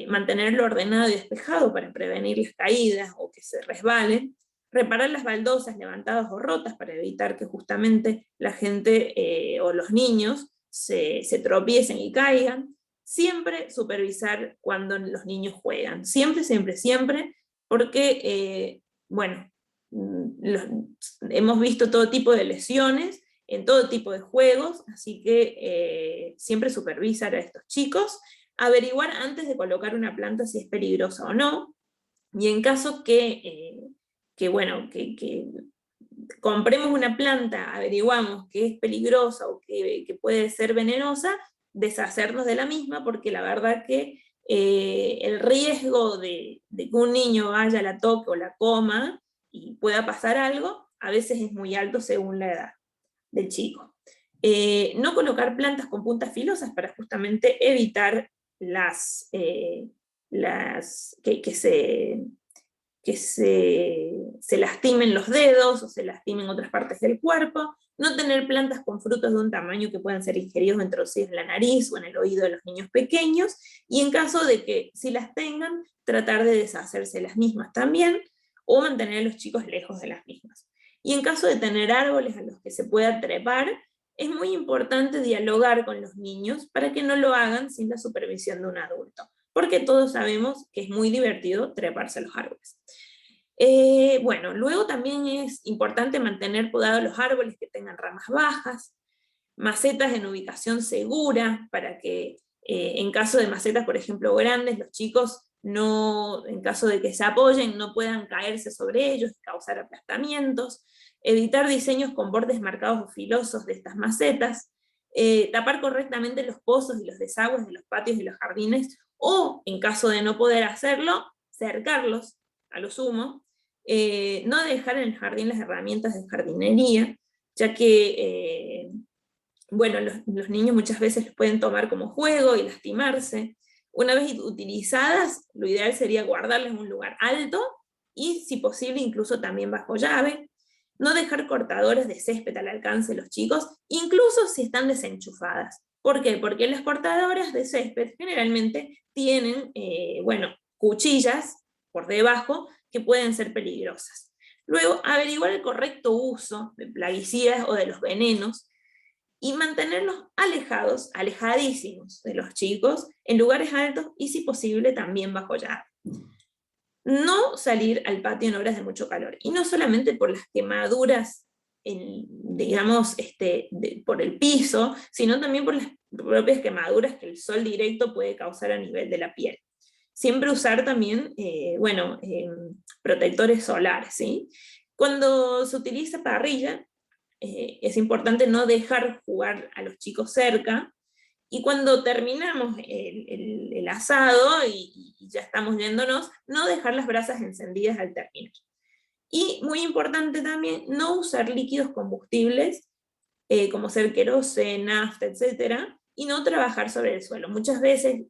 mantenerlo ordenado y despejado para prevenir las caídas o que se resbalen, reparar las baldosas levantadas o rotas para evitar que justamente la gente o los niños se tropiecen y caigan. Siempre supervisar cuando los niños juegan, siempre, siempre, siempre, porque, bueno, hemos visto todo tipo de lesiones en todo tipo de juegos, así que siempre supervisar a estos chicos, averiguar antes de colocar una planta si es peligrosa o no, y en caso bueno, que compremos una planta, averiguamos que es peligrosa o que puede ser venenosa, deshacernos de la misma, porque la verdad que el riesgo de que un niño vaya, la toque o la coma y pueda pasar algo, a veces es muy alto según la edad del chico. No colocar plantas con puntas filosas para justamente evitar que se lastimen los dedos o se lastimen otras partes del cuerpo. No tener plantas con frutos de un tamaño que puedan ser ingeridos o introducidos en la nariz o en el oído de los niños pequeños, y en caso de que si las tengan, tratar de deshacerse de las mismas también, o mantener a los chicos lejos de las mismas. Y en caso de tener árboles a los que se pueda trepar, es muy importante dialogar con los niños para que no lo hagan sin la supervisión de un adulto, porque todos sabemos que es muy divertido treparse a los árboles. Bueno, luego también es importante mantener podados los árboles que tengan ramas bajas, macetas en ubicación segura, para que en caso de macetas, por ejemplo, grandes, los chicos en caso de que se apoyen, no puedan caerse sobre ellos y causar aplastamientos. Evitar diseños con bordes marcados o filosos de estas macetas. Tapar correctamente los pozos y los desagües de los patios y los jardines, o en caso de no poder hacerlo, cercarlos a lo sumo. No dejar en el jardín las herramientas de jardinería, ya que bueno, los niños muchas veces los pueden tomar como juego y lastimarse. Una vez utilizadas, lo ideal sería guardarlas en un lugar alto, y si posible incluso también bajo llave. No dejar cortadoras de césped al alcance de los chicos, incluso si están desenchufadas. ¿Por qué? Porque las cortadoras de césped generalmente tienen, bueno, cuchillas por debajo que pueden ser peligrosas. Luego, averiguar el correcto uso de plaguicidas o de los venenos. y mantenerlos alejados, alejadísimos de los chicos, en lugares altos y si posible también bajo llave. No salir al patio en horas de mucho calor, y no solamente por las quemaduras, digamos, por el piso, sino también por las propias quemaduras que el sol directo puede causar a nivel de la piel. Siempre usar también, protectores solares, ¿sí? Cuando se utiliza parrilla, es importante no dejar jugar a los chicos cerca, y cuando terminamos el asado y ya estamos yéndonos, no dejar las brasas encendidas al terminar. Y muy importante también, no usar líquidos combustibles, como ser queroseno, nafta, etc., y no trabajar sobre el suelo. Muchas veces,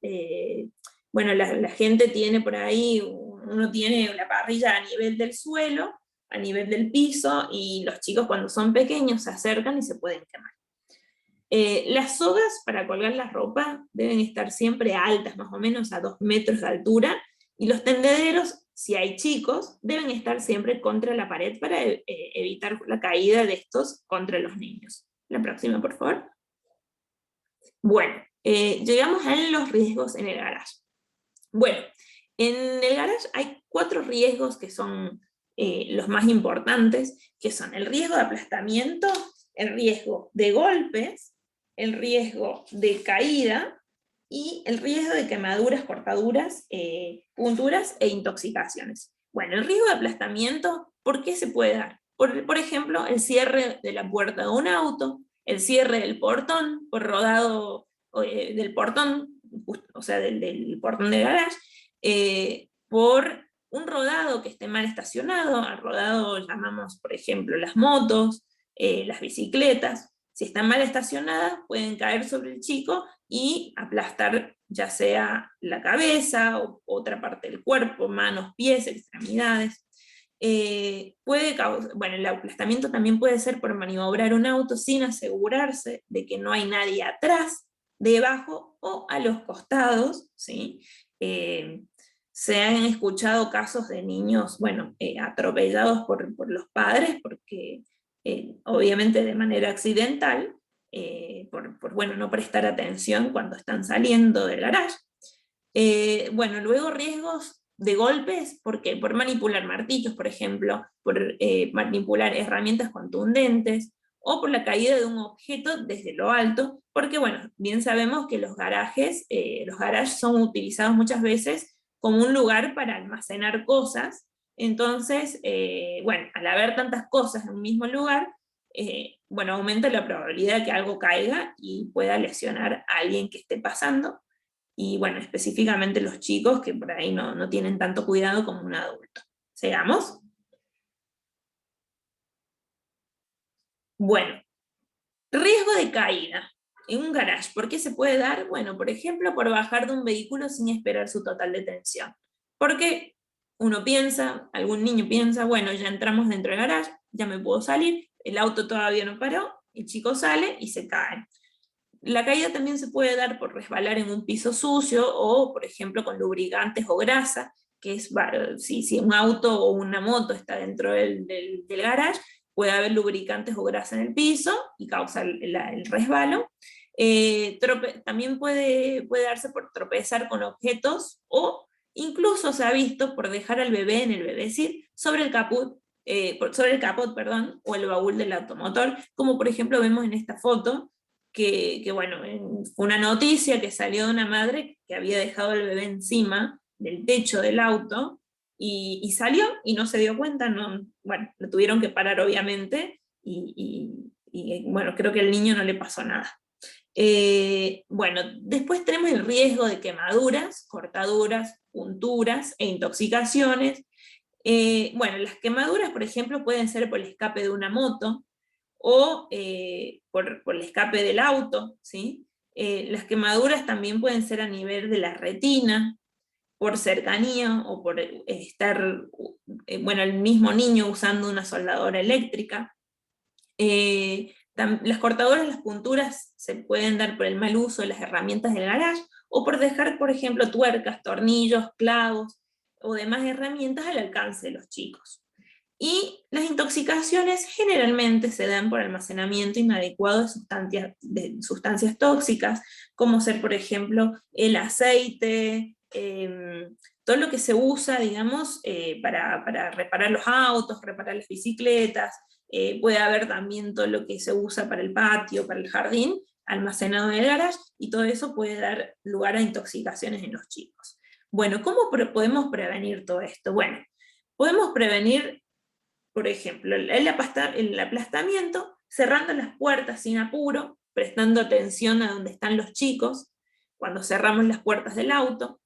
bueno, la gente tiene por ahí, uno tiene la parrilla a nivel del suelo, a nivel del piso, y los chicos cuando son pequeños se acercan y se pueden quemar. Las sogas para colgar la ropa deben estar siempre altas, más o menos a 2 metros de altura, y los tendederos, si hay chicos, deben estar siempre contra la pared para evitar la caída de estos contra los niños. La próxima, por favor. Bueno, llegamos a los riesgos en el garage. Bueno, en el garage hay 4 riesgos que son los más importantes, que son el riesgo de aplastamiento, el riesgo de golpes, el riesgo de caída y el riesgo de quemaduras, cortaduras, punturas e intoxicaciones. Bueno, el riesgo de aplastamiento, ¿por qué se puede dar? Por ejemplo, el cierre de la puerta de un auto, el cierre del portón, por rodado del portón, o sea, del portón del garage, por un rodado que esté mal estacionado. Al rodado llamamos, por ejemplo, las motos, las bicicletas. Si están mal estacionadas, pueden caer sobre el chico y aplastar ya sea la cabeza o otra parte del cuerpo, manos, pies, extremidades. Bueno, el aplastamiento también puede ser por maniobrar un auto sin asegurarse de que no hay nadie atrás, debajo o a los costados, ¿sí? Se han escuchado casos de niños, bueno, atropellados por los padres, porque obviamente de manera accidental, por bueno, no prestar atención cuando están saliendo del garage. Bueno, luego riesgos de golpes, ¿por qué? Por manipular martillos, por ejemplo, por manipular herramientas contundentes, o por la caída de un objeto desde lo alto, porque bueno, bien sabemos que los garages son utilizados muchas veces como un lugar para almacenar cosas. Entonces, bueno, al haber tantas cosas en un mismo lugar, bueno, aumenta la probabilidad de que algo caiga y pueda lesionar a alguien que esté pasando, y bueno, específicamente los chicos que por ahí no tienen tanto cuidado como un adulto. ¿Sigamos? Bueno, riesgo de caída en un garage. ¿Por qué se puede dar? Bueno, por ejemplo, por bajar de un vehículo sin esperar su total detención. Porque uno piensa, algún niño piensa, bueno, ya entramos dentro del garage, ya me puedo salir, el auto todavía no paró, el chico sale y se cae. La caída también se puede dar por resbalar en un piso sucio o, por ejemplo, con lubricantes o grasa, que es, si un auto o una moto está dentro del garage, puede haber lubricantes o grasa en el piso y causa el resbalo. También puede darse por tropezar con objetos, o incluso se ha visto por dejar al bebé en el bebecit sobre el capot, perdón, o el baúl del automotor, como por ejemplo vemos en esta foto, que bueno, fue una noticia que salió de una madre que había dejado al bebé encima del techo del auto, y salió y no se dio cuenta, bueno, lo tuvieron que parar obviamente, y bueno, creo que al niño no le pasó nada. Bueno, después tenemos el riesgo de quemaduras, cortaduras, punturas e intoxicaciones. Bueno, las quemaduras, por ejemplo, pueden ser por el escape de una moto, o por el escape del auto, ¿sí? Las quemaduras también pueden ser a nivel de la retina, por cercanía, o por estar, bueno, el mismo niño usando una soldadora eléctrica. Las cortaduras, las punturas se pueden dar por el mal uso de las herramientas del garage, o por dejar, por ejemplo, tuercas, tornillos, clavos, o demás herramientas al alcance de los chicos. Y las intoxicaciones generalmente se dan por almacenamiento inadecuado de sustancias tóxicas, como ser, por ejemplo, el aceite, todo lo que se usa, digamos, para reparar los autos, reparar las bicicletas, puede haber también todo lo que se usa para el patio, para el jardín, almacenado en el garage, y todo eso puede dar lugar a intoxicaciones en los chicos. Bueno, ¿cómo podemos prevenir todo esto? Bueno, podemos prevenir, por ejemplo, el aplastamiento, cerrando las puertas sin apuro, prestando atención a donde están los chicos, cuando cerramos las puertas del auto,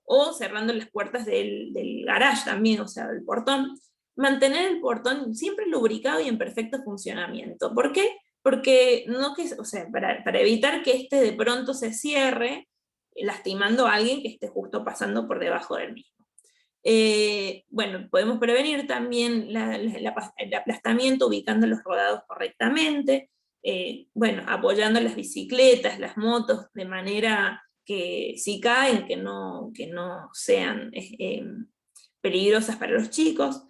o cerrando las puertas del garage también, o sea, del portón. Mantener el portón siempre lubricado y en perfecto funcionamiento. ¿Por qué? Porque para evitar que este de pronto se cierre, lastimando a alguien que esté justo pasando por debajo del mismo. Bueno, podemos prevenir también el aplastamiento ubicando los rodados correctamente, bueno, apoyando las bicicletas, las motos, de manera que si caen, que no sean peligrosas para los chicos.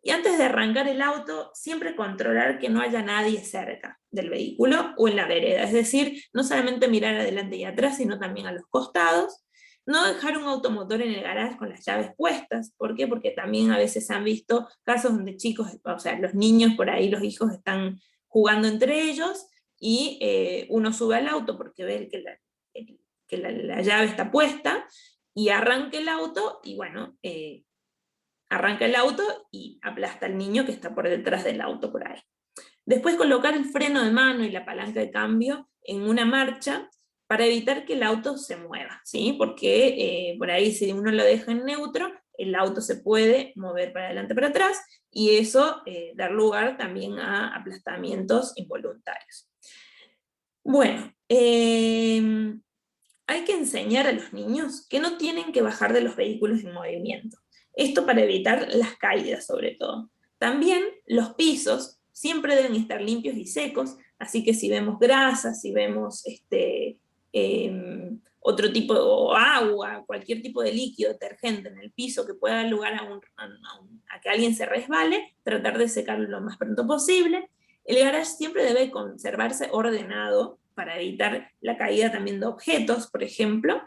Y antes de arrancar el auto, siempre controlar que no haya nadie cerca del vehículo o en la vereda, es decir, no solamente mirar adelante y atrás, sino también a los costados. No dejar un automotor en el garage con las llaves puestas. ¿Por qué? Porque también a veces se han visto casos donde chicos, o sea, los niños por ahí, los hijos están jugando entre ellos, y uno sube al auto porque ve que la llave está puesta, y arranca el auto, y bueno, arranca el auto y aplasta al niño que está por detrás del auto por ahí. Después colocar el freno de mano y la palanca de cambio en una marcha para evitar que el auto se mueva, ¿sí? Porque por ahí si uno lo deja en neutro, el auto se puede mover para adelante, para atrás, y eso dar lugar también a aplastamientos involuntarios. Bueno, hay que enseñar a los niños que no tienen que bajar de los vehículos en movimiento. Esto para evitar las caídas, sobre todo. También los pisos siempre deben estar limpios y secos, así que si vemos grasa, si vemos otro tipo de agua, cualquier tipo de líquido, detergente en el piso que pueda dar lugar a que alguien se resbale, tratar de secarlo lo más pronto posible. El garage siempre debe conservarse ordenado para evitar la caída también de objetos, por ejemplo.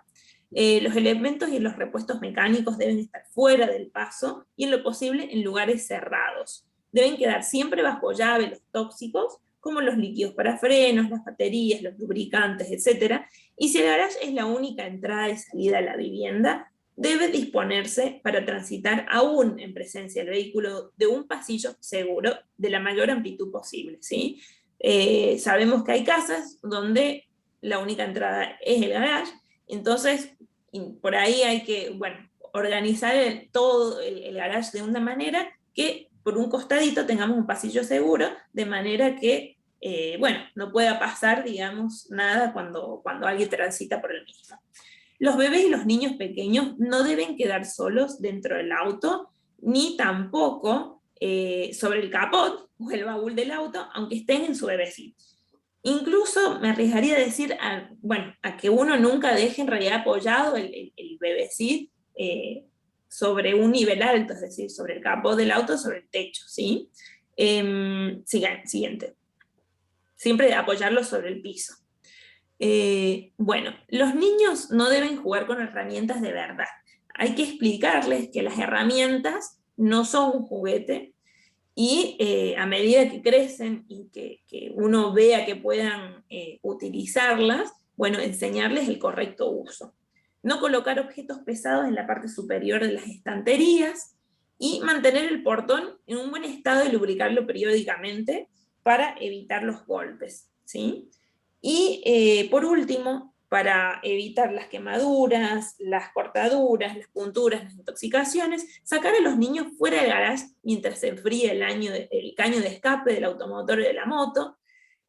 Los elementos y los repuestos mecánicos deben estar fuera del paso y en lo posible en lugares cerrados. Deben quedar siempre bajo llave los tóxicos, como los líquidos para frenos, las baterías, los lubricantes, etc. Y si el garage es la única entrada y salida a la vivienda, debe disponerse para transitar aún en presencia del vehículo de un pasillo seguro de la mayor amplitud posible, ¿sí? Sabemos que hay casas donde la única entrada es el garage, entonces por ahí hay que, bueno, organizar todo el garage de una manera que por un costadito tengamos un pasillo seguro, de manera que, bueno, no pueda pasar, digamos, nada cuando alguien transita por el mismo. Los bebés y los niños pequeños no deben quedar solos dentro del auto, ni tampoco sobre el capot o el baúl del auto, aunque estén en su bebecito. Incluso me arriesgaría a decir, a que uno nunca deje en realidad apoyado el bebecito sobre un nivel alto, es decir, sobre el capot del auto, sobre el techo, ¿sí? Siguiente. Siempre apoyarlo sobre el piso. Bueno, los niños no deben jugar con herramientas de verdad. Hay que explicarles que las herramientas no son un juguete, y a medida que crecen y que uno vea que puedan utilizarlas, bueno, enseñarles el correcto uso. No colocar objetos pesados en la parte superior de las estanterías, y mantener el portón en un buen estado y lubricarlo periódicamente para evitar los golpes, ¿sí? Y por último, para evitar las quemaduras, las cortaduras, las punturas, las intoxicaciones, sacar a los niños fuera del garage mientras se enfríe el caño de escape del automotor y de la moto.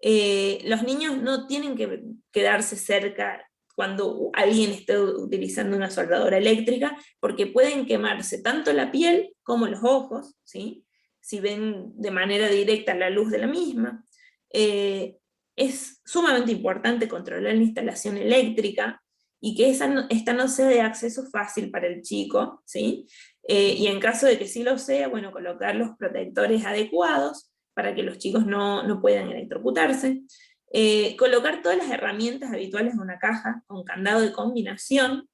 Los niños no tienen que quedarse cerca cuando alguien esté utilizando una soldadora eléctrica, porque pueden quemarse tanto la piel como los ojos, ¿sí? Si ven de manera directa la luz de la misma. Es sumamente importante controlar la instalación eléctrica y que esta no sea de acceso fácil para el chico, ¿sí? Y en caso de que sí lo sea, bueno, colocar los protectores adecuados para que los chicos no puedan electrocutarse. Colocar todas las herramientas habituales en una caja con candado de combinación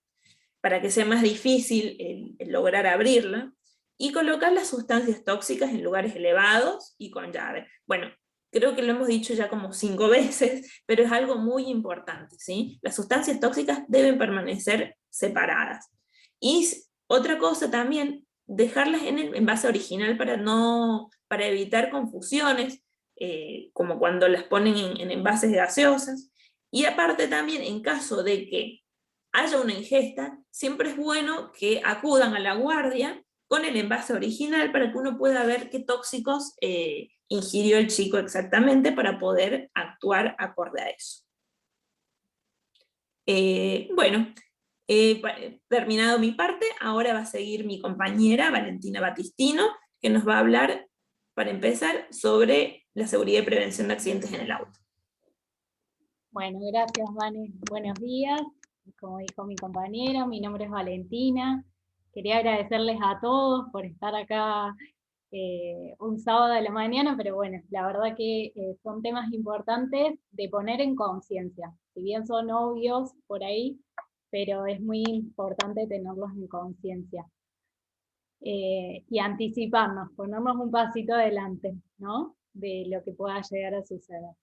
para que sea más difícil el lograr abrirla, y colocar las sustancias tóxicas en lugares elevados y con llave. Bueno, creo que lo hemos dicho ya como 5 veces, pero es algo muy importante, ¿sí? Las sustancias tóxicas deben permanecer separadas. Y otra cosa también, dejarlas en el envase original para evitar confusiones, como cuando las ponen en envases gaseosas. Y aparte también, en caso de que haya una ingesta, siempre es bueno que acudan a la guardia con el envase original para que uno pueda ver qué tóxicos ingirió el chico exactamente para poder actuar acorde a eso. Bueno, terminado mi parte, ahora va a seguir mi compañera Valentina Batistino, que nos va a hablar, para empezar, sobre la seguridad y prevención de accidentes en el auto. Bueno, gracias, Vane. Buenos días. Como dijo mi compañero, mi nombre es Valentina. Quería agradecerles a todos por estar acá un sábado de la mañana, pero bueno, la verdad que son temas importantes de poner en conciencia. Si bien son obvios por ahí, pero es muy importante tenerlos en conciencia. Y anticiparnos, ponernos un pasito adelante, ¿no? De lo que pueda llegar a suceder.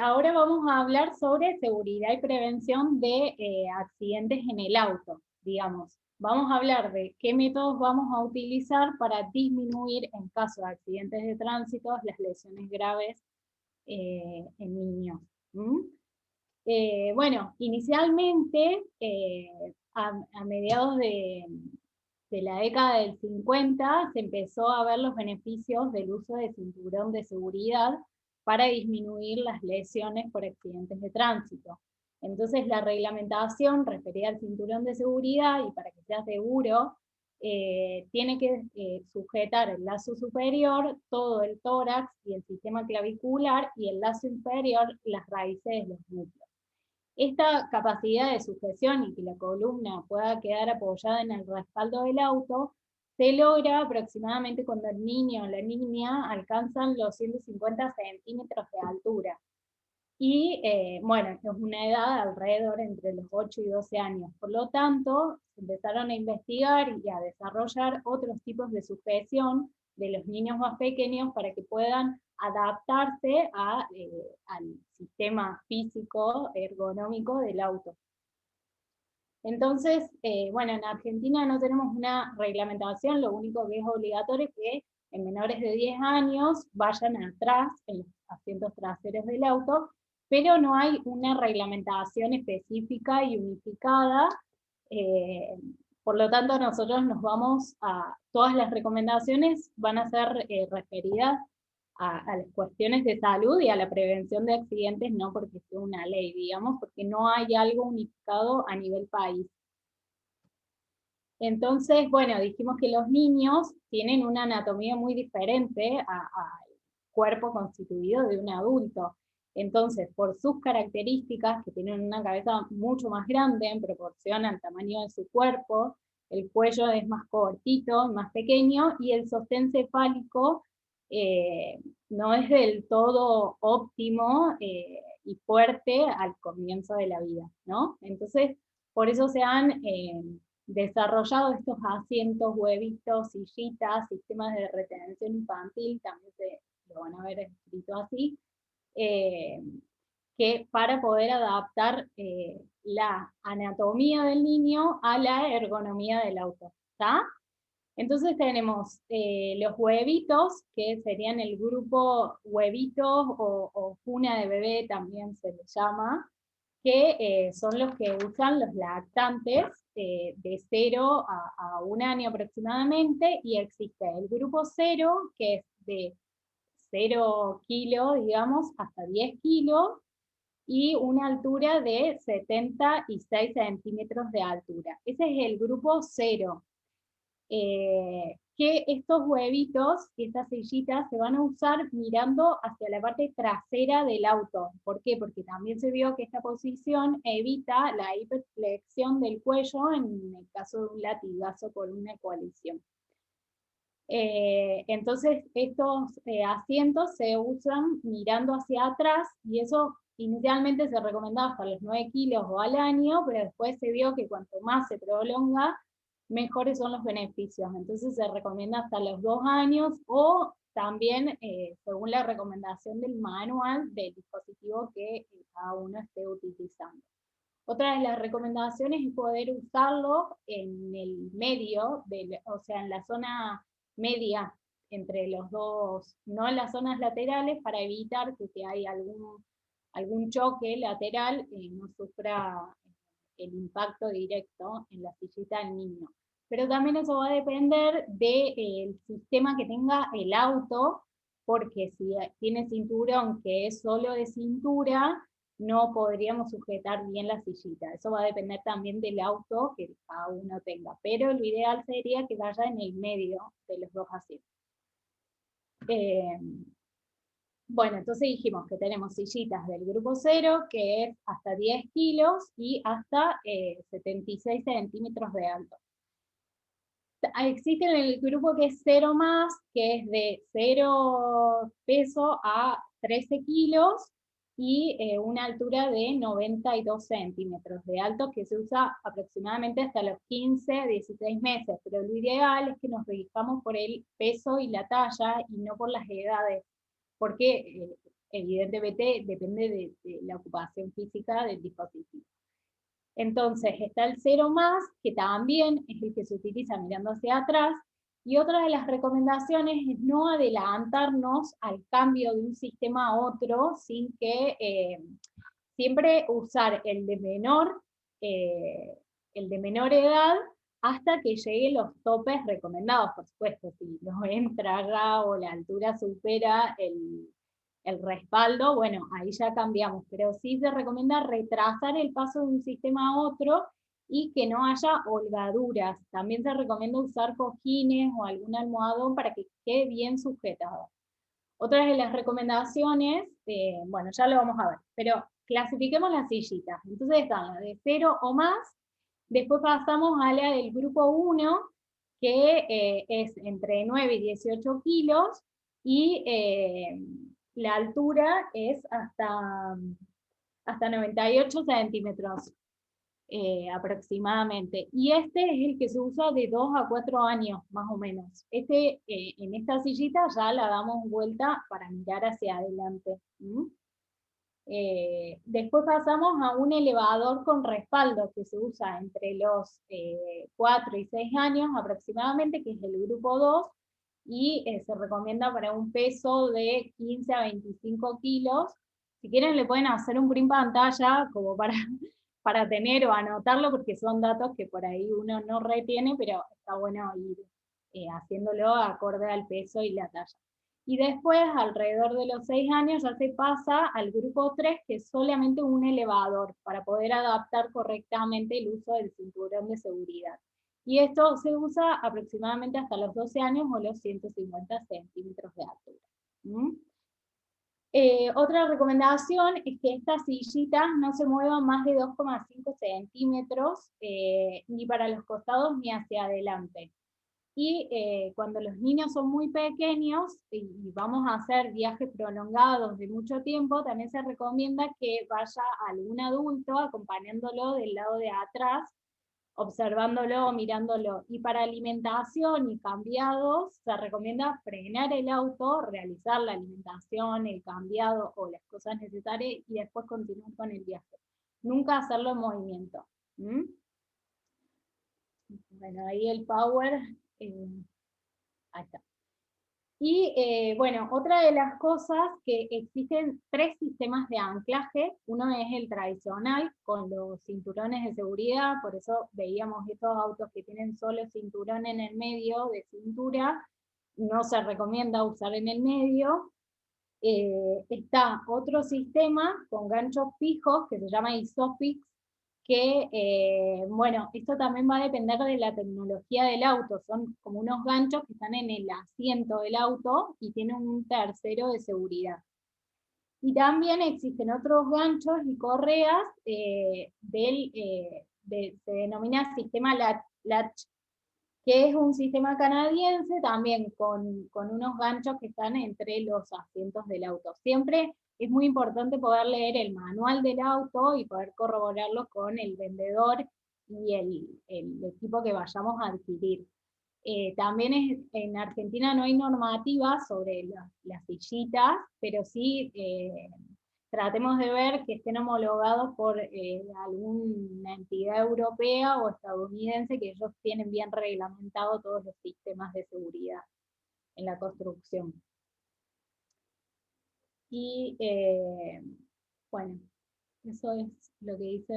Ahora vamos a hablar sobre seguridad y prevención de accidentes en el auto, digamos. Vamos a hablar de qué métodos vamos a utilizar para disminuir, en caso de accidentes de tránsito, las lesiones graves en niños. Bueno, inicialmente, a mediados de la década del 50, se empezó a ver los beneficios del uso de cinturón de seguridad para disminuir las lesiones por accidentes de tránsito. Entonces la reglamentación referida al cinturón de seguridad, y para que sea seguro, tiene que sujetar el lazo superior, todo el tórax y el sistema clavicular, y el lazo inferior, las raíces de los núcleos. Esta capacidad de sujeción y que la columna pueda quedar apoyada en el respaldo del auto se logra aproximadamente cuando el niño o la niña alcanzan los 150 centímetros de altura. Y bueno, es una edad alrededor entre los 8 y 12 años. Por lo tanto, se empezaron a investigar y a desarrollar otros tipos de sujeción de los niños más pequeños para que puedan adaptarse al sistema físico ergonómico del auto. Entonces, bueno, en Argentina no tenemos una reglamentación, lo único que es obligatorio es que en menores de 10 años vayan atrás, en los asientos traseros del auto, pero no hay una reglamentación específica y unificada. Por lo tanto, nosotros nos vamos a, todas las recomendaciones van a ser referidas a las cuestiones de salud y a la prevención de accidentes, no porque sea una ley, digamos, porque no hay algo unificado a nivel país. Entonces, bueno, dijimos que los niños tienen una anatomía muy diferente al cuerpo constituido de un adulto. Entonces, por sus características, que tienen una cabeza mucho más grande en proporción al tamaño de su cuerpo, el cuello es más cortito, más pequeño, y el sostén cefálico no es del todo óptimo y fuerte al comienzo de la vida, ¿no? Entonces, por eso se han desarrollado estos asientos, huevitos, sillitas, sistemas de retención infantil, también lo van a ver escrito así, que para poder adaptar la anatomía del niño a la ergonomía del auto, ¿está? Entonces tenemos los huevitos, que serían el grupo huevitos o cuna de bebé, también se les llama, que son los que usan los lactantes de 0 a 1 año aproximadamente, y existe el grupo 0, que es de 0 kilos, digamos, hasta 10 kilos, y una altura de 76 centímetros de altura. Ese es el grupo 0. ¿Qué que estos huevitos y estas sillitas se van a usar mirando hacia la parte trasera del auto. ¿Por qué? Porque también se vio que esta posición evita la hiperflexión del cuello en el caso de un latigazo por una colisión. Entonces estos asientos se usan mirando hacia atrás, y eso inicialmente se recomendaba hasta los 9 kilos o al año, pero después se vio que cuanto más se prolonga, mejores son los beneficios. Entonces se recomienda hasta los 2 años, o también según la recomendación del manual del dispositivo que cada uno esté utilizando. Otra de las recomendaciones es poder usarlo en el medio, o sea, en la zona media entre los dos, no en las zonas laterales, para evitar que si hay algún choque lateral no sufra el impacto directo en la sillita del niño. Pero también eso va a depender del sistema que tenga el auto, porque si tiene cinturón que es solo de cintura, no podríamos sujetar bien la sillita. Eso va a depender también del auto que cada uno tenga, pero lo ideal sería que vaya en el medio de los dos asientos. Bueno, entonces dijimos que tenemos sillitas del grupo 0, que es hasta 10 kilos y hasta 76 centímetros de alto. Existe el grupo que es 0 más, que es de 0 peso a 13 kilos, y una altura de 92 centímetros de alto, que se usa aproximadamente hasta los 15, 16 meses, pero lo ideal es que nos fijamos por el peso y la talla, y no por las edades, porque evidentemente depende de la ocupación física del dispositivo. Entonces está el 0 más, que también es el que se utiliza mirando hacia atrás, y otra de las recomendaciones es no adelantarnos al cambio de un sistema a otro, sin que siempre usar el de menor edad hasta que lleguen los topes recomendados. Por supuesto, si no entra ya o la altura supera el respaldo, bueno, ahí ya cambiamos, pero sí se recomienda retrasar el paso de un sistema a otro y que no haya holgaduras. También se recomienda usar cojines o algún almohadón para que quede bien sujetado. Otra de las recomendaciones, bueno, ya lo vamos a ver, pero clasifiquemos las sillitas. Entonces están las de 0 o más, después pasamos a la del grupo 1, que es entre 9 y 18 kilos, y la altura es hasta 98 centímetros aproximadamente. Y este es el que se usa de 2 a 4 años, más o menos. En esta sillita ya la damos vuelta para mirar hacia adelante. Después pasamos a un elevador con respaldo, que se usa entre los 4 y 6 años aproximadamente, que es el grupo 2, y se recomienda para un peso de 15 a 25 kilos. Si quieren le pueden hacer un print pantalla como para tener o anotarlo, porque son datos que por ahí uno no retiene, pero está bueno ir haciéndolo acorde al peso y la talla. Y después, alrededor de los 6 años, ya se pasa al grupo 3, que es solamente un elevador, para poder adaptar correctamente el uso del cinturón de seguridad. Y esto se usa aproximadamente hasta los 12 años o los 150 centímetros de altura. Otra recomendación es que estas sillitas no se muevan más de 2,5 centímetros, ni para los costados ni hacia adelante. Y cuando los niños son muy pequeños y vamos a hacer viajes prolongados de mucho tiempo, también se recomienda que vaya algún adulto acompañándolo del lado de atrás, observándolo, mirándolo. Y para alimentación y cambiados, se recomienda frenar el auto, realizar la alimentación, el cambiado o las cosas necesarias, y después continuar con el viaje. Nunca hacerlo en movimiento. Bueno, ahí el power, ahí está. Y bueno, otra de las cosas, que existen 3 sistemas de anclaje. Uno es el tradicional, con los cinturones de seguridad, por eso veíamos estos autos que tienen solo cinturón en el medio de cintura, no se recomienda usar en el medio. Está otro sistema con ganchos fijos, que se llama Isofix, que, bueno, esto también va a depender de la tecnología del auto, son como unos ganchos que están en el asiento del auto y tienen un tercero de seguridad. Y también existen otros ganchos y correas se denomina sistema latch, que es un sistema canadiense también con unos ganchos que están entre los asientos del auto. Siempre es muy importante poder leer el manual del auto y poder corroborarlo con el vendedor y el equipo que vayamos a adquirir. También en Argentina no hay normativa sobre las sillitas, pero sí tratemos de ver que estén homologados por alguna entidad europea o estadounidense, que ellos tienen bien reglamentado todos los sistemas de seguridad en la construcción. Y bueno, eso es lo que dice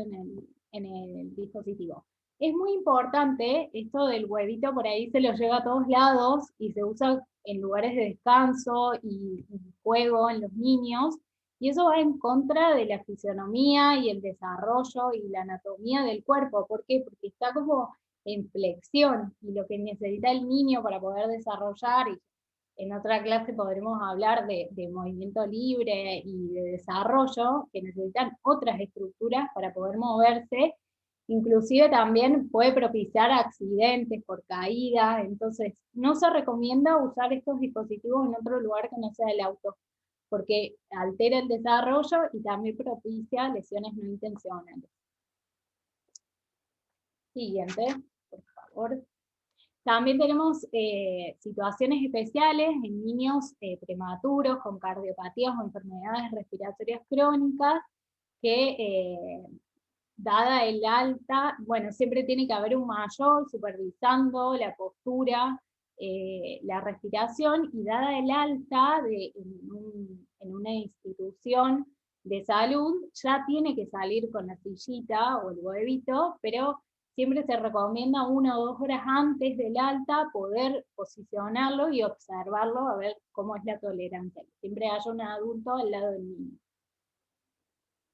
en el dispositivo. Es muy importante esto del huevito, por ahí se lo lleva a todos lados y se usa en lugares de descanso y juego en los niños, y eso va en contra de la fisionomía y el desarrollo y la anatomía del cuerpo. ¿Por qué? Porque está como en flexión, y lo que necesita el niño para poder desarrollar, y en otra clase podremos hablar de movimiento libre y de desarrollo, que necesitan otras estructuras para poder moverse. Inclusive también puede propiciar accidentes por caída, entonces no se recomienda usar estos dispositivos en otro lugar que no sea el auto, porque altera el desarrollo y también propicia lesiones no intencionales. Siguiente, por favor. También tenemos situaciones especiales en niños prematuros con cardiopatías o enfermedades respiratorias crónicas que, dada el alta, bueno, siempre tiene que haber un mayor supervisando la postura, la respiración, y dada el alta en una institución de salud, ya tiene que salir con la sillita o el huevito, pero siempre se recomienda 1 o 2 horas antes del alta poder posicionarlo y observarlo a ver cómo es la tolerancia. Siempre haya un adulto al lado del niño.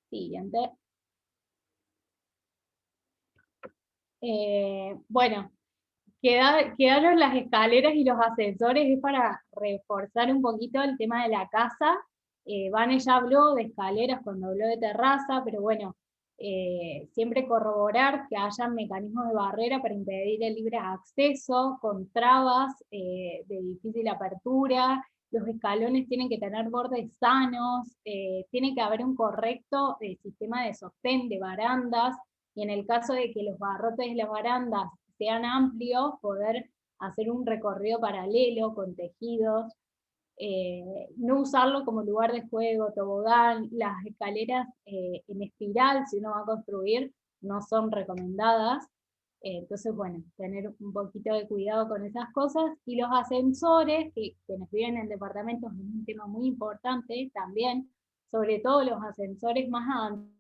Siguiente. Bueno, quedaron las escaleras y los ascensores, es para reforzar un poquito el tema de la casa. Vane ya habló de escaleras cuando habló de terraza, pero bueno, siempre corroborar que haya mecanismos de barrera para impedir el libre acceso, con trabas de difícil apertura. Los escalones tienen que tener bordes sanos, tiene que haber un correcto sistema de sostén de barandas, y en el caso de que los barrotes de las barandas sean amplios, poder hacer un recorrido paralelo con tejidos, no usarlo como lugar de juego, tobogán. Las escaleras en espiral, si uno va a construir, no son recomendadas. Entonces, bueno, tener un poquito de cuidado con esas cosas. Y los ascensores, que quienes viven en departamentos es un tema muy importante también, sobre todo los ascensores más avanzados.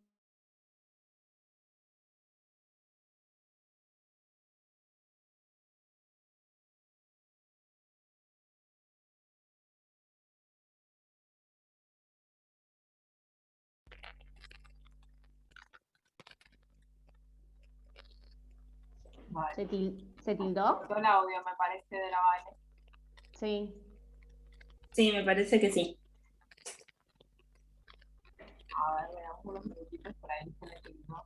Vale. ¿Se tildó? Todo el audio me parece de la Vale. Sí. Sí, me parece que sí. A ver, me damos unos minutitos por ahí se me tildó.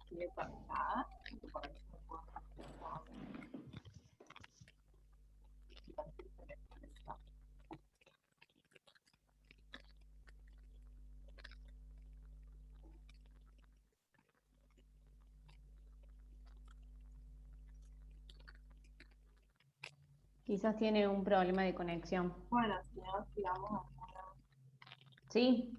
Sigue conectada. Por ahí se me puede conectar. Y parece que se me conecta. Quizás tiene un problema de conexión. Bueno, si no, sigamos ahora. ¿Sí?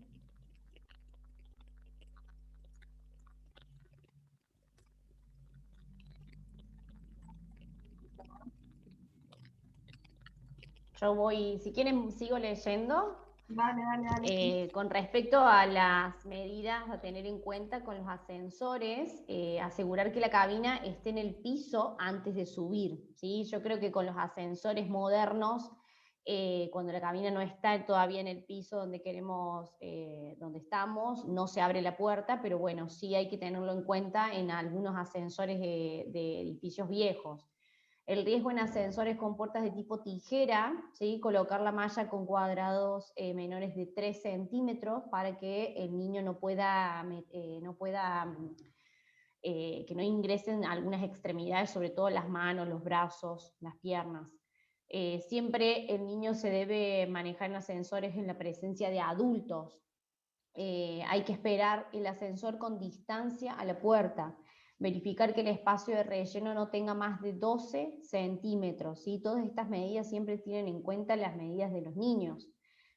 Yo voy, si quieren, sigo leyendo Dale. Con respecto a las medidas a tener en cuenta con los ascensores, asegurar que la cabina esté en el piso antes de subir, ¿sí? Yo creo que con los ascensores modernos, cuando la cabina no está todavía en el piso donde queremos, donde estamos, no se abre la puerta, pero bueno, sí hay que tenerlo en cuenta en algunos ascensores de edificios viejos. El riesgo en ascensores con puertas de tipo tijera, ¿sí? Colocar la malla con cuadrados menores de 3 centímetros para que el niño que no ingresen algunas extremidades, sobre todo las manos, los brazos, las piernas. Siempre el niño se debe manejar en ascensores en la presencia de adultos. Hay que esperar el ascensor con distancia a la puerta. Verificar que el espacio de relleno no tenga más de 12 centímetros. ¿Sí? Todas estas medidas siempre tienen en cuenta las medidas de los niños.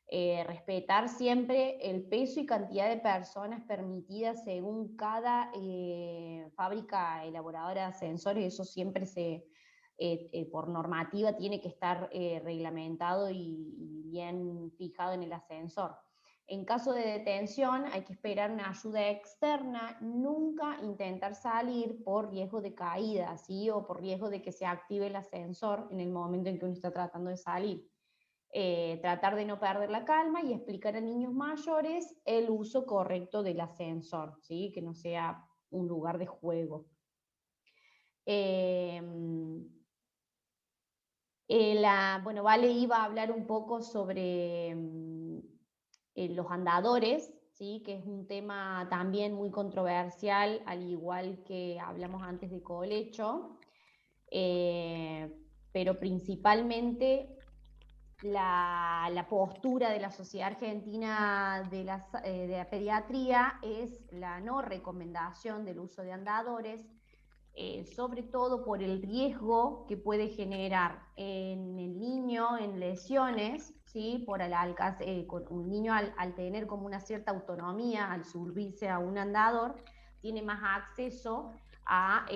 Respetar siempre el peso y cantidad de personas permitidas según cada fábrica elaboradora de ascensores. Eso siempre por normativa tiene que estar reglamentado y bien fijado en el ascensor. En caso de detención hay que esperar una ayuda externa, nunca intentar salir por riesgo de caída, ¿sí? O por riesgo de que se active el ascensor en el momento en que uno está tratando de salir. Tratar de no perder la calma y explicar a niños mayores el uso correcto del ascensor, ¿sí? Que no sea un lugar de juego. Bueno, Vale iba a hablar un poco sobre los andadores, ¿sí? Que es un tema también muy controversial, al igual que hablamos antes de colecho, pero principalmente la postura de la Sociedad Argentina de la Pediatría es la no recomendación del uso de andadores, sobre todo por el riesgo que puede generar en el niño en lesiones, ¿sí? Por con un niño al tener como una cierta autonomía, al subirse a un andador, tiene más acceso a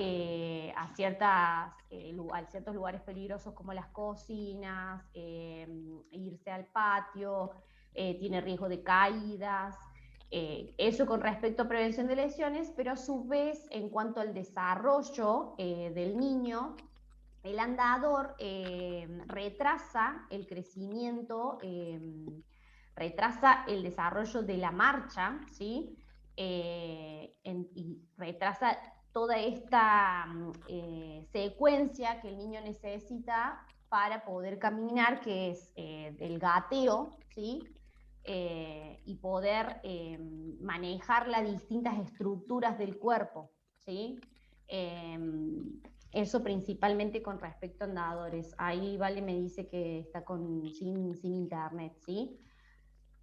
ciertos lugares peligrosos como las cocinas, irse al patio, tiene riesgo de caídas. Eso con respecto a prevención de lesiones, pero a su vez, en cuanto al desarrollo del niño, el andador retrasa el crecimiento, retrasa el desarrollo de la marcha, ¿sí? Y retrasa toda esta secuencia que el niño necesita para poder caminar, que es el gateo, ¿sí? Y poder manejar las distintas estructuras del cuerpo, ¿sí? Eso principalmente con respecto a andadores. Ahí Vale me dice que está sin internet, ¿sí?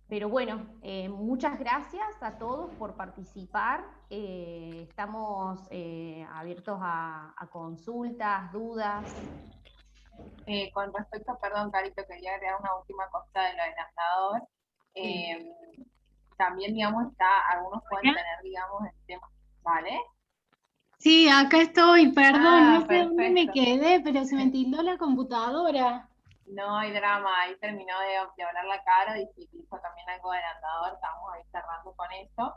Pero bueno, muchas gracias a todos por participar. Estamos abiertos a consultas, dudas. Con respecto, perdón, Carito, quería agregar una última cosa de lo del andador. También, digamos, algunos pueden tener, digamos, el tema, ¿vale? Sí, acá estoy, perdón, no sé dónde me Perfecto. quedé, pero se me tildó la computadora. No hay drama, ahí terminó de hablar la cara y si dijo también algo del andador, estamos ahí cerrando con eso.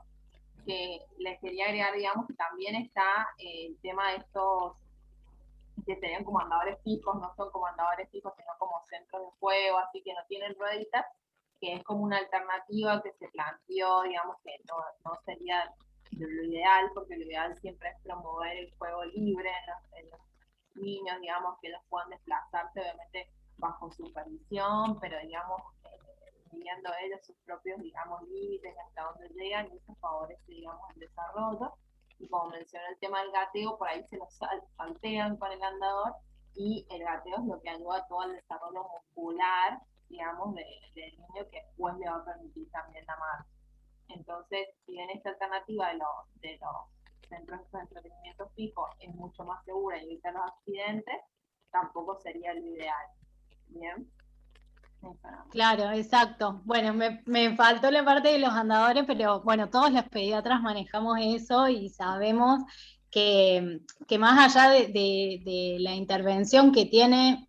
Que les quería agregar, digamos, que también está el tema de estos que serían como andadores fijos, no son como andadores fijos, sino como centros de juego, así que no tienen rueditas, que es como una alternativa que se planteó, digamos, que no sería lo ideal, porque lo ideal siempre es promover el juego libre en los niños, digamos, que ellos puedan desplazarse, obviamente bajo supervisión, pero digamos, viviendo ellos sus propios, digamos, límites hasta donde llegan, y eso favorece, digamos, el desarrollo. Y como mencioné el tema del gateo, por ahí se los saltean con el andador, y el gateo es lo que ayuda a todo el desarrollo muscular, digamos, del niño, que después le va a permitir también la marcha. Entonces, si bien esta alternativa de los centros de entretenimiento fijos es mucho más segura y evita los accidentes, tampoco sería lo ideal. ¿Bien? Claro, exacto. Bueno, me faltó la parte de los andadores, pero bueno, todos los pediatras manejamos eso y sabemos que más allá de la intervención que tiene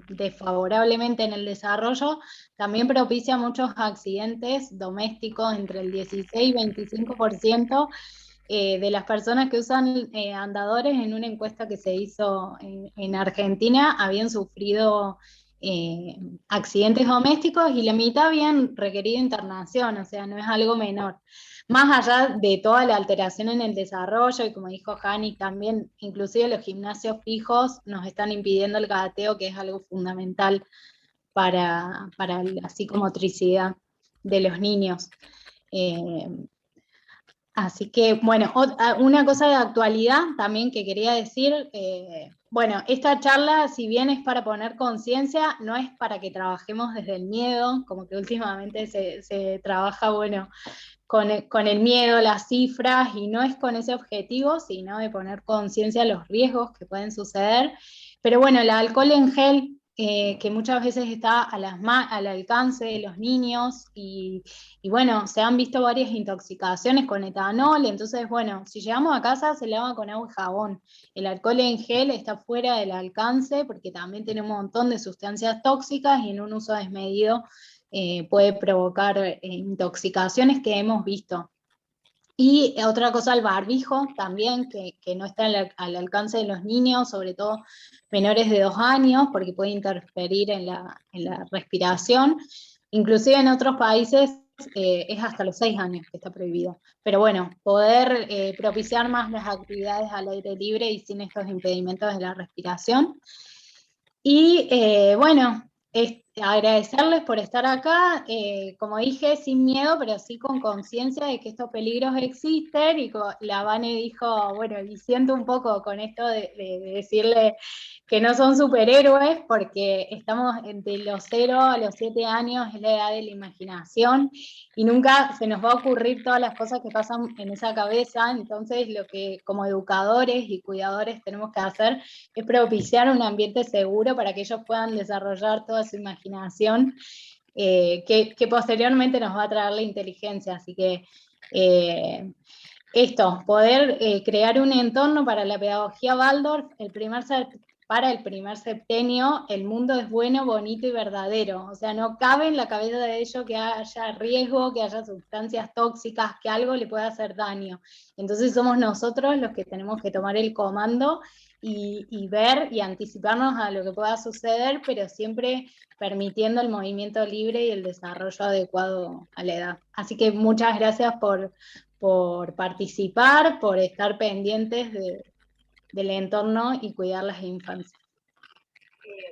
desfavorablemente en el desarrollo, también propicia muchos accidentes domésticos, entre el 16 y 25% de las personas que usan andadores en una encuesta que se hizo en Argentina habían sufrido accidentes domésticos y la mitad habían requerido internación, o sea, no es algo menor. Más allá de toda la alteración en el desarrollo, y como dijo Jani, también inclusive los gimnasios fijos nos están impidiendo el gateo, que es algo fundamental para la psicomotricidad de los niños. Así que, bueno, una cosa de actualidad también que quería decir, bueno, esta charla, si bien es para poner conciencia, no es para que trabajemos desde el miedo, como que últimamente se trabaja, bueno, con el miedo, las cifras, y no es con ese objetivo, sino de poner conciencia a los riesgos que pueden suceder. Pero bueno, el alcohol en gel, que muchas veces está al alcance de los niños, y bueno, se han visto varias intoxicaciones con etanol, entonces bueno, si llegamos a casa se lava con agua y jabón. El alcohol en gel está fuera del alcance porque también tiene un montón de sustancias tóxicas y en un uso desmedido puede provocar intoxicaciones que hemos visto. Y otra cosa, el barbijo también, que no está al alcance de los niños, sobre todo menores de 2 años, porque puede interferir en la respiración. Inclusive en otros países es hasta los 6 años que está prohibido. Pero bueno, poder propiciar más las actividades al aire libre y sin estos impedimentos de la respiración. Y bueno, agradecerles por estar acá, como dije, sin miedo, pero sí con conciencia de que estos peligros existen, y la Vane dijo, bueno, y siento un poco con esto de decirle que no son superhéroes, porque estamos de los 0 a los 7 años, es la edad de la imaginación, y nunca se nos va a ocurrir todas las cosas que pasan en esa cabeza. Entonces lo que como educadores y cuidadores tenemos que hacer es propiciar un ambiente seguro para que ellos puedan desarrollar toda su imaginación, que posteriormente nos va a traer la inteligencia. Así que poder crear un entorno para la pedagogía Waldorf, para el primer septenio, el mundo es bueno, bonito y verdadero. O sea, no cabe en la cabeza de ellos que haya riesgo, que haya sustancias tóxicas, que algo le pueda hacer daño. Entonces somos nosotros los que tenemos que tomar el comando y ver y anticiparnos a lo que pueda suceder, pero siempre permitiendo el movimiento libre y el desarrollo adecuado a la edad. Así que muchas gracias por participar, por estar pendientes del entorno y cuidar las infancias.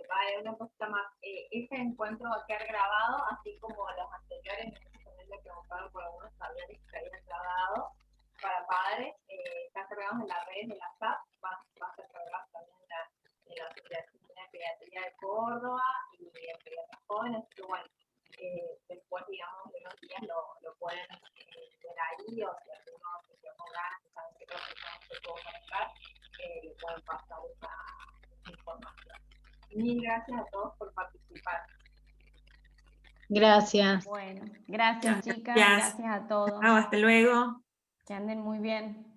Vale, una cosita más. Este encuentro va a quedar grabado, así como los anteriores. También le preguntaron por algunos talleres que habían grabado para padres. Están cargados en las redes de la SAP, va a ser cargado también en la Asociación de Pediatría de Córdoba y en Pediatras Jóvenes. Así que bueno, después, digamos, de unos días lo pueden ver ahí, o si algunos se pongan, saben que otras personas se pueden conectar, le pueden pasar esa información. Mil gracias a todos por participar. Gracias. Bueno, gracias chicas, gracias a todos. Hasta luego. Que anden muy bien.